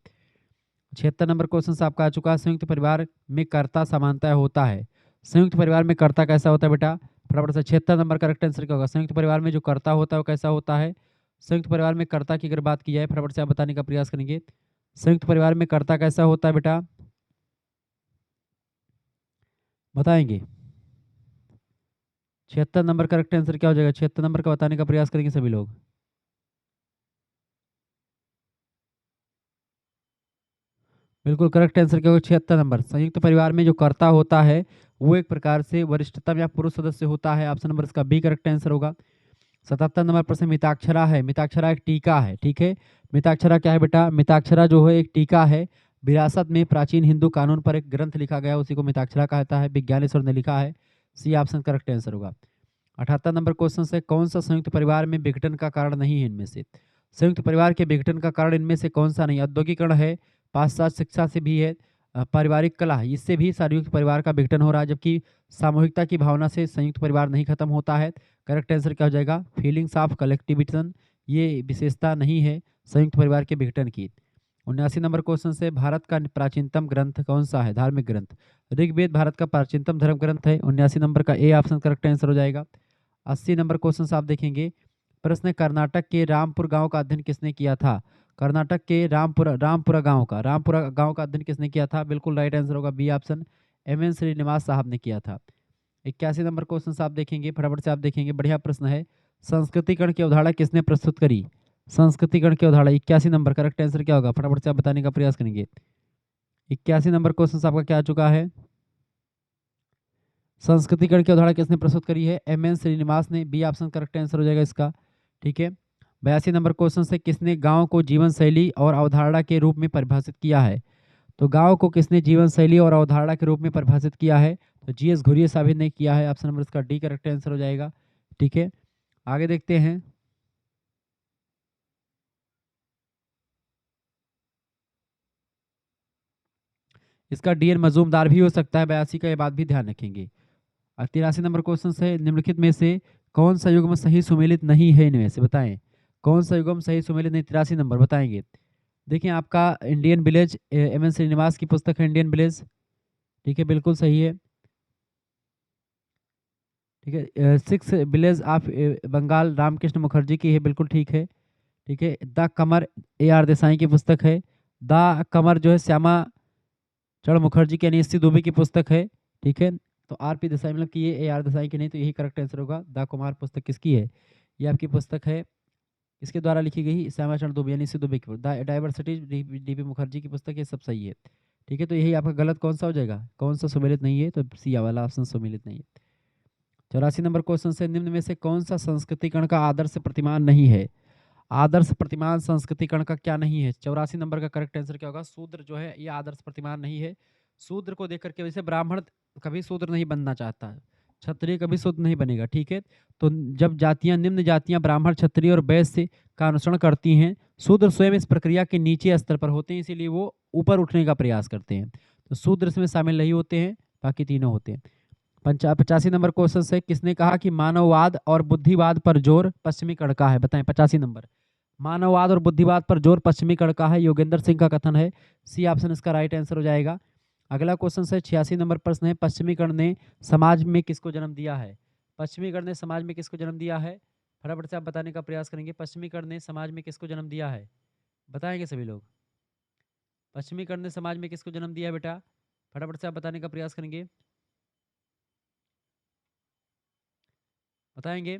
A: 76 नंबर क्वेश्चन से आपका आ चुका है, संयुक्त परिवार में कर्ता समानतः होता है। संयुक्त परिवार में कर्ता कैसा होता है बेटा? फटाफट से 76 नंबर करेक्ट आंसर क्या होगा? संयुक्त परिवार में जो कर्ता होता है वो कैसा होता है? संयुक्त परिवार में कर्ता की अगर बात की जाए, फटाफट से आप बताने का प्रयास करेंगे। संयुक्त परिवार में कर्ता कैसा होता है बेटा? बताएंगे। 76 नंबर करेक्ट आंसर क्या हो जाएगा? 76 नंबर का बताने का प्रयास करेंगे सभी लोग। बिल्कुल करेक्ट आंसर क्या होगा? 76 नंबर। संयुक्त परिवार में जो कर्ता होता है वो एक प्रकार से वरिष्ठतम या पुरुष सदस्य होता है। ऑप्शन नंबर इसका बी करेक्ट आंसर होगा। 77 नंबर प्रश्न मिताक्षरा है। मिताक्षरा एक टीका है, ठीक है। मिताक्षरा क्या है बेटा? मिताक्षरा जो है एक टीका है। विरासत में प्राचीन हिंदू कानून पर एक ग्रंथ लिखा गया, उसी को मिताक्षरा कहता है। विज्ञानेश्वर ने लिखा है। सी ऑप्शन करेक्ट आंसर होगा। 78 नंबर क्वेश्चन से कौन सा संयुक्त परिवार में विघटन का कारण नहीं है इनमें से? संयुक्त परिवार के विघटन का कारण इनमें से कौन सा नहीं? औद्योगिकरण है, पाश्चात्य शिक्षा से भी है, पारिवारिक कला है, इससे भी संयुक्त परिवार का विघटन हो रहा है। जबकि सामूहिकता की भावना से संयुक्त परिवार नहीं खत्म होता है। करेक्ट आंसर क्या हो जाएगा? फीलिंग्स ऑफ कलेक्टिविज्म, ये विशेषता नहीं है संयुक्त परिवार के विघटन की। 79 नंबर क्वेश्चन से भारत का प्राचीनतम ग्रंथ कौन सा है? धार्मिक ग्रंथ। ऋग्वेद भारत का प्राचीनतम धर्म ग्रंथ है। 79 नंबर का ए ऑप्शन करेक्ट आंसर हो जाएगा। 80 नंबर क्वेश्चन से आप देखेंगे, प्रश्न कर्नाटक के रामपुर गांव का अध्ययन किसने किया था? कर्नाटक के रामपुरा गांव का अध्ययन किसने किया था? बिल्कुल राइट आंसर होगा बी ऑप्शन, एम.एन. श्रीनिवास साहब ने किया था। 81 नंबर क्वेश्चन से आप देखेंगे, फटाफट से आप देखेंगे, बढ़िया प्रश्न है। संस्कृतिकरण की अवधारणा किसने प्रस्तुत करी? संस्कृतिकरण की अवधारणा। 81 नंबर करेक्ट आंसर क्या होगा? फटाफट से आप बताने का प्रयास करेंगे। 81 नंबर क्वेश्चन आपका क्या आ चुका है? संस्कृतिकरण की अवधारणा किसने प्रस्तुत करी है? एम.एन. श्रीनिवास ने। बी ऑप्शन करेक्ट आंसर हो जाएगा इसका, ठीक है। 82 नंबर क्वेश्चन से किसने गांव को जीवन शैली और अवधारणा के रूप में परिभाषित किया है? तो गांव को किसने जीवन शैली और अवधारणा के रूप में परिभाषित किया है? तो जी.एस. घुरिया साहब ने किया है। ऑप्शन नंबर इसका डी करेक्ट आंसर हो जाएगा, ठीक है। आगे देखते हैं। इसका डी.एन. मजूमदार भी हो सकता है। 82 का ये बात भी ध्यान रखेंगे। 83 नंबर क्वेश्चन से निम्नलिखित में से कौन सा युग्म सही सुमेलित नहीं है? इनमें से बताएं कौन सा युग्म सही सुमेलित नहीं। 83 नंबर बताएंगे। देखिए आपका इंडियन विलेज, एम.एन. श्रीनिवास की पुस्तक है इंडियन विलेज, ठीक है, बिल्कुल सही है, ठीक है। 6 विलेज ऑफ बंगाल रामकृष्ण मुखर्जी की है, बिल्कुल ठीक है, ठीक है। The Qamar AR. देसाई की पुस्तक है। द कमर जो है श्यामा चरण मुखर्जी की यानी एस.सी. दुबे की पुस्तक है, ठीक है। तो आर.पी. देसाई मतलब कि ये ए.आर. देसाई की नहीं, तो यही करेक्ट आंसर होगा। द कुमार पुस्तक किसकी है? ये आपकी पुस्तक है, इसके द्वारा लिखी गई, श्यामा चरण दुबे यानी एस.सी. दुबे की। Diversity DP. मुखर्जी की पुस्तक, ये सब सही है, ठीक है। तो यही आपका गलत कौन सा हो जाएगा? कौन सा सुमेलित नहीं है? तो सी वाला ऑप्शन सुमेलित नहीं है। 84 नंबर क्वेश्चन से निम्न में से कौन सा संस्कृतिकरण का आदर्श प्रतिमान नहीं है? आदर्श प्रतिमान संस्कृतिकरण का क्या नहीं है? 84 नंबर का करेक्ट आंसर क्या होगा? शूद्र जो है ये आदर्श प्रतिमान नहीं है। शूद्र को देख करके, वैसे ब्राह्मण कभी शूद्र नहीं बनना चाहता है, क्षत्रिय कभी शूद्र नहीं बनेगा, ठीक है। तो जब जातियां, निम्न जातियां ब्राह्मण, क्षत्रिय और वैश्य का अनुसरण करती हैं, शूद्र स्वयं इस प्रक्रिया के नीचे स्तर पर होते हैं, इसीलिए वो ऊपर उठने का प्रयास करते हैं। तो शूद्र इसमें शामिल नहीं होते हैं, बाकी तीनों होते हैं। 85 नंबर क्वेश्चन से किसने कहा कि मानववाद और बुद्धिवाद पर जोर पश्चिमी कण का है? बताएं। 85 नंबर, मानववाद और बुद्धिवाद पर जोर पश्चिमी कण का है, योगेंद्र सिंह का कथन है। सी ऑप्शन इसका राइट आंसर हो जाएगा। अगला क्वेश्चन से 86 नंबर प्रश्न है, पश्चिमी कण ने समाज में किसको जन्म दिया है? पश्चिमी कण ने समाज में किसको जन्म दिया है? फटाफट से आप बताने का प्रयास करेंगे। पश्चिमी कण ने समाज में किसको जन्म दिया है? बताएंगे सभी लोग। पश्चिमी कण ने समाज में किसको जन्म दिया है बेटा? फटाफट से आप बताने का प्रयास करेंगे, बताएंगे।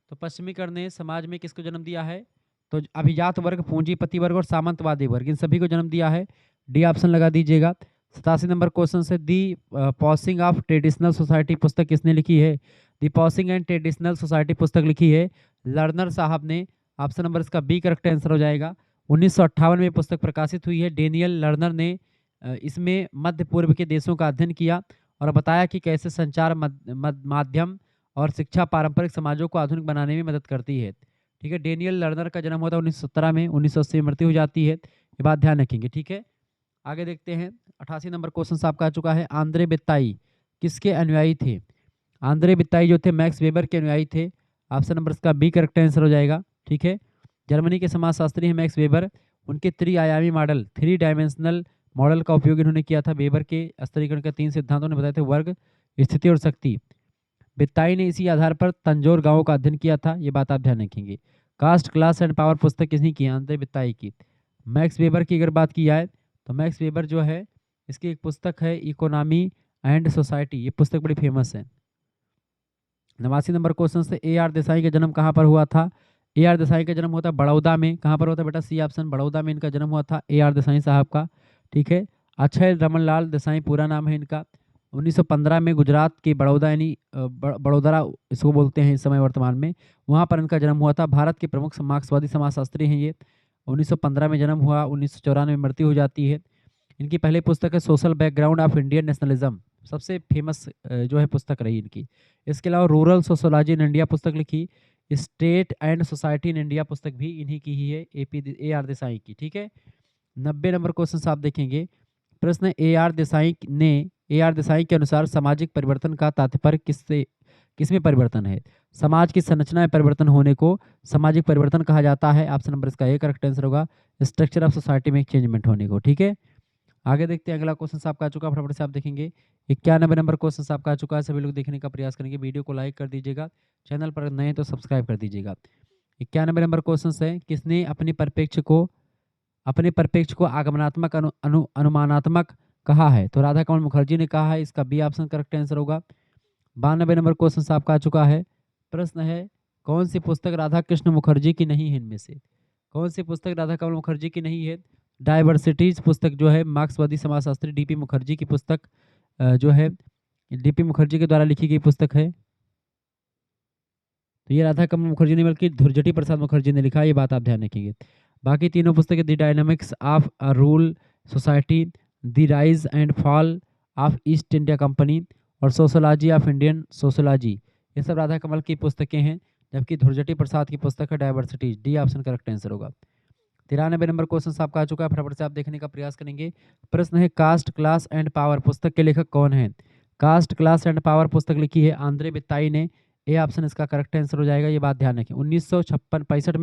A: तो पश्चिमी कर्ण ने समाज में किसको जन्म दिया है? तो अभिजात वर्ग, पूंजीपति वर्ग और सामंतवादी वर्ग, इन सभी को जन्म दिया है। डी ऑप्शन लगा दीजिएगा। 87 नंबर क्वेश्चन से दी पॉसिंग ऑफ ट्रेडिशनल सोसाइटी पुस्तक किसने लिखी है? दी पॉसिंग एंड ट्रेडिशनल सोसाइटी पुस्तक लिखी है लर्नर साहब ने। ऑप्शन नंबर इसका बी करेक्ट आंसर हो जाएगा। 1958 में पुस्तक प्रकाशित हुई है। डेनियल लर्नर ने इसमें मध्य पूर्व के देशों का अध्ययन किया और बताया कि कैसे संचार माध्यम और शिक्षा पारंपरिक समाजों को आधुनिक बनाने में मदद करती है, ठीक है। डेनियल लर्नर का जन्म होता है 1917 में, 1980 में मृत्यु हो जाती है, ये बात ध्यान रखेंगे, ठीक है। आगे देखते हैं। 88 नंबर क्वेश्चन आपका आ चुका है, आंद्रे बेत्ताई किसके अनुयायी थे? आंद्रे बित्ताई जो थे मैक्स वेबर के अनुयायी थे। ऑप्शन नंबर इसका बी करेक्ट आंसर हो जाएगा। ठीक है, जर्मनी के समाजशास्त्री हैं मैक्स वेबर। उनके त्रिआयामी मॉडल, थ्री डायमेंशनल मॉडल का उपयोग इन्होंने किया था। वेबर के स्तरीकरण के 3 सिद्धांतों ने बताए थे, वर्ग, स्थिति और शक्ति। बित्ताई ने इसी आधार पर तंजौर गांवों का अध्ययन किया था, ये बात आप ध्यान रखेंगे। कास्ट, क्लास एंड पावर पुस्तक किसने की? आंद्रे बित्ताई की। मैक्स वेबर की अगर बात की जाए तो मैक्स वेबर जो है, इसकी एक पुस्तक है इकोनॉमी एंड सोसाइटी, ये पुस्तक बड़ी फेमस है। 89 नंबर क्वेश्चन से ए आर देसाई का जन्म कहाँ पर हुआ था? ए आर देसाई का जन्म होता है बड़ौदा में। कहाँ पर होता है बेटा? सी ऑप्शन, बड़ौदा में इनका जन्म हुआ था ए आर देसाई साहब का। ठीक है, अक्षय रमनलाल देसाई पूरा नाम है इनका। 1915 में गुजरात के बड़ौदा यानी बड़ोदरा इसको बोलते हैं इस समय वर्तमान में, वहाँ पर इनका जन्म हुआ था। भारत के प्रमुख मार्क्सवादी समाजशास्त्री हैं ये। 1915 में जन्म हुआ, 1994 में मृत्यु हो जाती है। इनकी पहली पुस्तक है social background of Indian nationalism, सबसे फेमस जो है पुस्तक रही इनकी। इसके अलावा रूरल सोशोलॉजी इन इंडिया पुस्तक लिखी। State and society in India पुस्तक भी इन्हीं की ही है, ए आर देसाई की। ठीक है, 90 नंबर क्वेश्चन आप देखेंगे। प्रश्न, ए आर देसाई के अनुसार सामाजिक परिवर्तन का तात्पर्य किसमें परिवर्तन है? समाज की संरचना में परिवर्तन होने को सामाजिक परिवर्तन कहा जाता है। ऑप्शन नंबर इसका ए करेक्ट आंसर होगा। स्ट्रक्चर ऑफ सोसाइटी में चेंजमेंट होने को। ठीक है, आगे देखते हैं अगला क्वेश्चन आपका आ चुका, फटाफट से आप देखेंगे। 91 नंबर क्वेश्चन आपका आ चुका है। सभी लोग देखने का प्रयास करेंगे, वीडियो को लाइक कर दीजिएगा, चैनल पर नए हैं तो सब्सक्राइब कर दीजिएगा। 91 नंबर क्वेश्चन है, किसने अपने परिप्रेक्ष्य को आगमनात्मक अनुमानात्मक कहा है? तो राधा कमल मुखर्जी ने कहा है, इसका बी ऑप्शन करेक्ट आंसर होगा। 92 नंबर क्वेश्चन आपका आ चुका है। प्रश्न है, कौन सी पुस्तक राधा कृष्ण मुखर्जी की नहीं है? इनमें से कौन सी पुस्तक राधा कमल मुखर्जी की नहीं है? डाइवर्सिटीज पुस्तक जो है मार्क्सवादी समाजशास्त्री डीपी मुखर्जी की पुस्तक जो है डीपी मुखर्जी के द्वारा लिखी गई पुस्तक है। तो ये राधा कमल मुखर्जी ने बल्कि धुरजटी प्रसाद मुखर्जी ने लिखा, ये बात आप ध्यान रखेंगे। बाकी तीनों पुस्तकें the dynamics of a rule society, the rise and fall of east India company और सोशोलॉजी ऑफ इंडियन सोशोलॉजी, ये सब राधा कमल की पुस्तकें हैं। जबकि धुरजटी प्रसाद की पुस्तक है diversities, D option correct answer होगा। 93 नंबर क्वेश्चन आपका आ चुका है, फटाफट से आप देखने का प्रयास करेंगे। प्रश्न है, कास्ट, क्लास एंड पावर पुस्तक के लेखक कौन है? कास्ट, क्लास एंड पावर पुस्तक लिखी है आंद्रे बित्ताई ने, ए ऑप्शन इसका करेक्ट आंसर हो जाएगा। ये बात ध्यान रखें। 1965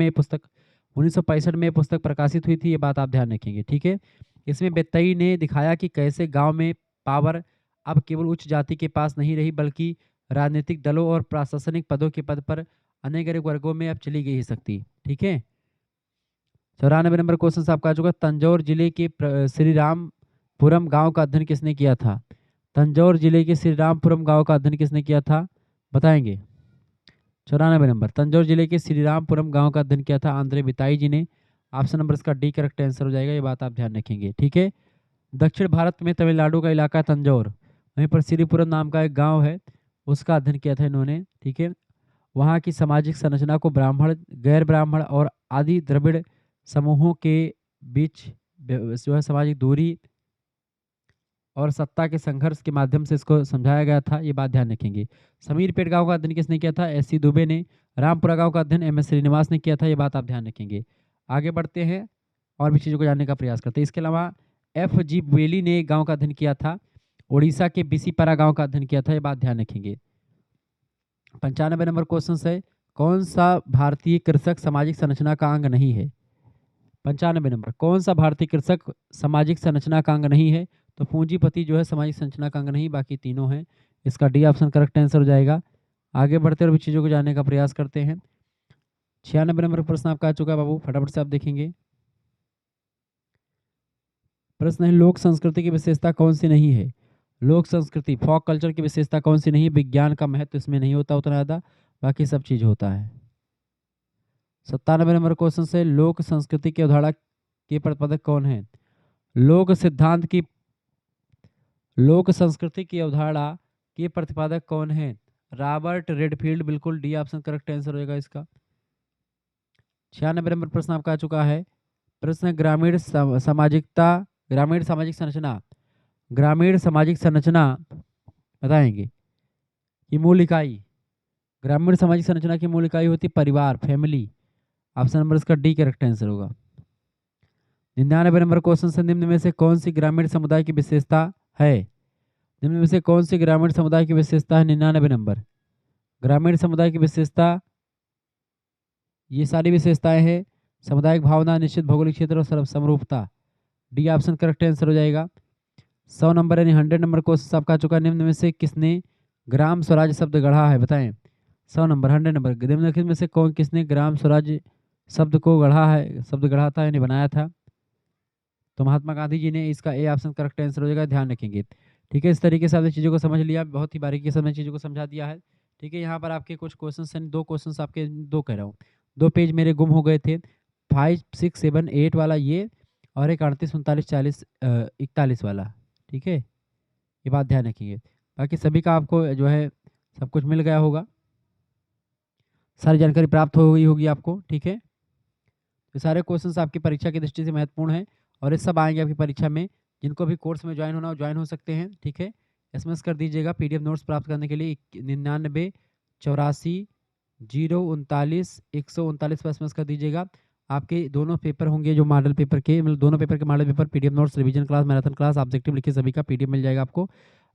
A: में पुस्तक प्रकाशित हुई थी, ये बात आप ध्यान रखेंगे। ठीक है, इसमें बित्ताई ने दिखाया कि कैसे गांव में पावर अब केवल उच्च जाति के पास नहीं रही, बल्कि राजनीतिक दलों और प्रशासनिक पदों के पद पर अनेक वर्गों में अब चली गई है शक्ति। ठीक है, 94 नंबर क्वेश्चन आपका आ चुका। तंजौर जिले के श्रीरामपुरम गांव का अध्ययन किसने किया था? तंजौर जिले के श्रीरामपुरम गांव का अध्ययन किसने किया था, बताएंगे? 94 नंबर, तंजौर जिले के श्रीरामपुरम गांव का अध्ययन किया था आंद्रे बिताई जी ने। ऑप्शन नंबर इसका डी करेक्ट आंसर हो जाएगा, ये बात आप ध्यान रखेंगे। ठीक है, दक्षिण भारत में तमिलनाडु का इलाका तंजौर, वहीं पर श्रीपुरम नाम का एक गाँव है, उसका अध्ययन किया था इन्होंने। ठीक है, वहाँ की सामाजिक संरचना को ब्राह्मण, गैर ब्राह्मण और आदि द्रविड़ समूहों के बीच जो है सामाजिक दूरी और सत्ता के संघर्ष के माध्यम से इसको समझाया गया था, ये बात ध्यान रखेंगे। समीरपेट गांव का अध्ययन किसने किया था? एस सी दुबे ने। रामपुरा गांव का अध्ययन एम एस श्रीनिवास ने किया था, ये बात आप ध्यान रखेंगे। आगे बढ़ते हैं और भी चीज़ों को जानने का प्रयास करते हैं। इसके अलावा एफ जी बेली ने एक गाँव का अध्ययन किया था, उड़ीसा के बिसीपारा गाँव का अध्ययन किया था, ये बात ध्यान रखेंगे। 95 नंबर क्वेश्चन है, कौन सा भारतीय कृषक सामाजिक संरचना का अंग नहीं है? 95 नंबर, कौन सा भारतीय कृषक सामाजिक संरचना का अंग नहीं है? तो पूंजीपति जो है सामाजिक संरचना का अंग नहीं, बाकी तीनों हैं। इसका डी ऑप्शन करेक्ट आंसर हो जाएगा। आगे बढ़ते और भी चीज़ों को जानने का प्रयास करते हैं। 96 नंबर प्रश्न आपका आ चुका है बाबू, फटाफट से आप देखेंगे। प्रश्न है, लोक संस्कृति की विशेषता कौन सी नहीं है? लोक संस्कृति, फॉक कल्चर की विशेषता कौन सी नहीं है? विज्ञान का महत्व इसमें नहीं होता उतना ज़्यादा, बाकी सब चीज़ होता है। 97 नंबर क्वेश्चन से, लोक संस्कृति की अवधारणा के प्रतिपादक कौन है? लोक संस्कृति की अवधारणा के प्रतिपादक कौन है? रॉबर्ट रेडफील्ड, बिल्कुल डी ऑप्शन करेक्ट आंसर होगा इसका। 96 नंबर प्रश्न आपका आ चुका है। प्रश्न, ग्रामीण सामाजिक संरचना बताएंगे कि मूल इकाई, ग्रामीण सामाजिक संरचना की मूल इकाई होती परिवार, फैमिली। ऑप्शन नंबर इसका डी करेक्ट आंसर होगा। 99 नंबर क्वेश्चन से, निम्न में से कौन सी ग्रामीण समुदाय की विशेषता है? निम्न में से कौन सी ग्रामीण समुदाय की विशेषता है? 99 नंबर। ग्रामीण समुदाय की विशेषता, ये सारी विशेषताएं हैं। सामुदायिक भावना, निश्चित भौगोलिक क्षेत्र और समरूपता। डी ऑप्शन करेक्ट आंसर हो जाएगा। 100 नंबर यानी 100 नंबर क्वेश्चन आपका आ चुका है। निम्न में से किसने ग्राम स्वराज शब्द गढ़ा है? बताएं। 100 नंबर 100 नंबर, निम्नलिखित में से कौन किसने ग्राम स्वराज शब्द को गढ़ा है, शब्द गढ़ा था यानी बनाया था? तो महात्मा गांधी जी ने। इसका ए ऑप्शन करेक्ट आंसर हो जाएगा, ध्यान रखेंगे। ठीक है, इस तरीके से आपने चीज़ों को समझ लिया, बहुत ही बारीकी से हमने चीज़ों को समझा दिया है। ठीक है, यहाँ पर आपके कुछ क्वेश्चन, दो क्वेश्चन आपके, दो कह रहा हूँ, दो पेज मेरे गुम हो गए थे। 5, 6, 7, 8 वाला ये, और एक 38, 39, 40, 41 वाला। ठीक है, ये बात ध्यान रखिए। बाकी सभी का आपको जो है सब कुछ मिल गया होगा, सारी जानकारी प्राप्त हो गई होगी आपको। ठीक है, तो सारे क्वेश्चंस आपकी परीक्षा की दृष्टि से महत्वपूर्ण है, और ये सब आएंगे आपकी परीक्षा में। जिनको भी कोर्स में ज्वाइन होना हो ज्वाइन हो सकते हैं। ठीक है, एसएमएस कर दीजिएगा पीडीएफ नोट्स प्राप्त करने के लिए 99 84 039 139 पर एसएमएस कर दीजिएगा। आपके दोनों पेपर होंगे जो मॉडल पेपर के, मतलब दोनों पेपर के model paper, PDF notes, revision class, marathon class, objective लिखे सभी का पीडीएफ मिल जाएगा आपको।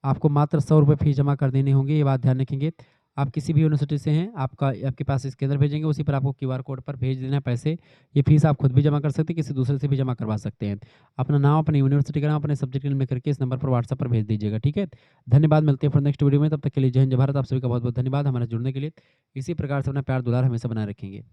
A: आपको मात्र 100 रुपये फीस जमा कर देने होंगे, ये बात ध्यान रखेंगे। आप किसी भी यूनिवर्सिटी से हैं, आपके पास स्कैनर भेजेंगे, उसी पर आपको क्यूआर कोड पर भेज देना है पैसे। ये फीस आप खुद भी जमा कर सकते हैं, किसी दूसरे से भी जमा करवा सकते हैं। अपना नाम, अपनी यूनिवर्सिटी का नाम, अपने सब्जेक्ट में करके इस नंबर पर व्हाट्सएप पर भेज दीजिएगा। ठीक है, धन्यवाद। मिलते हैं फिर नेक्स्ट वीडियो में, तब तक के लिए जय हिंद जय भारत। आप सभी का बहुत बहुत धन्यवाद हमारे जुड़ने के लिए। इसी प्रकार से अपना प्यार दुलार हमेशा बनाए रखेंगे।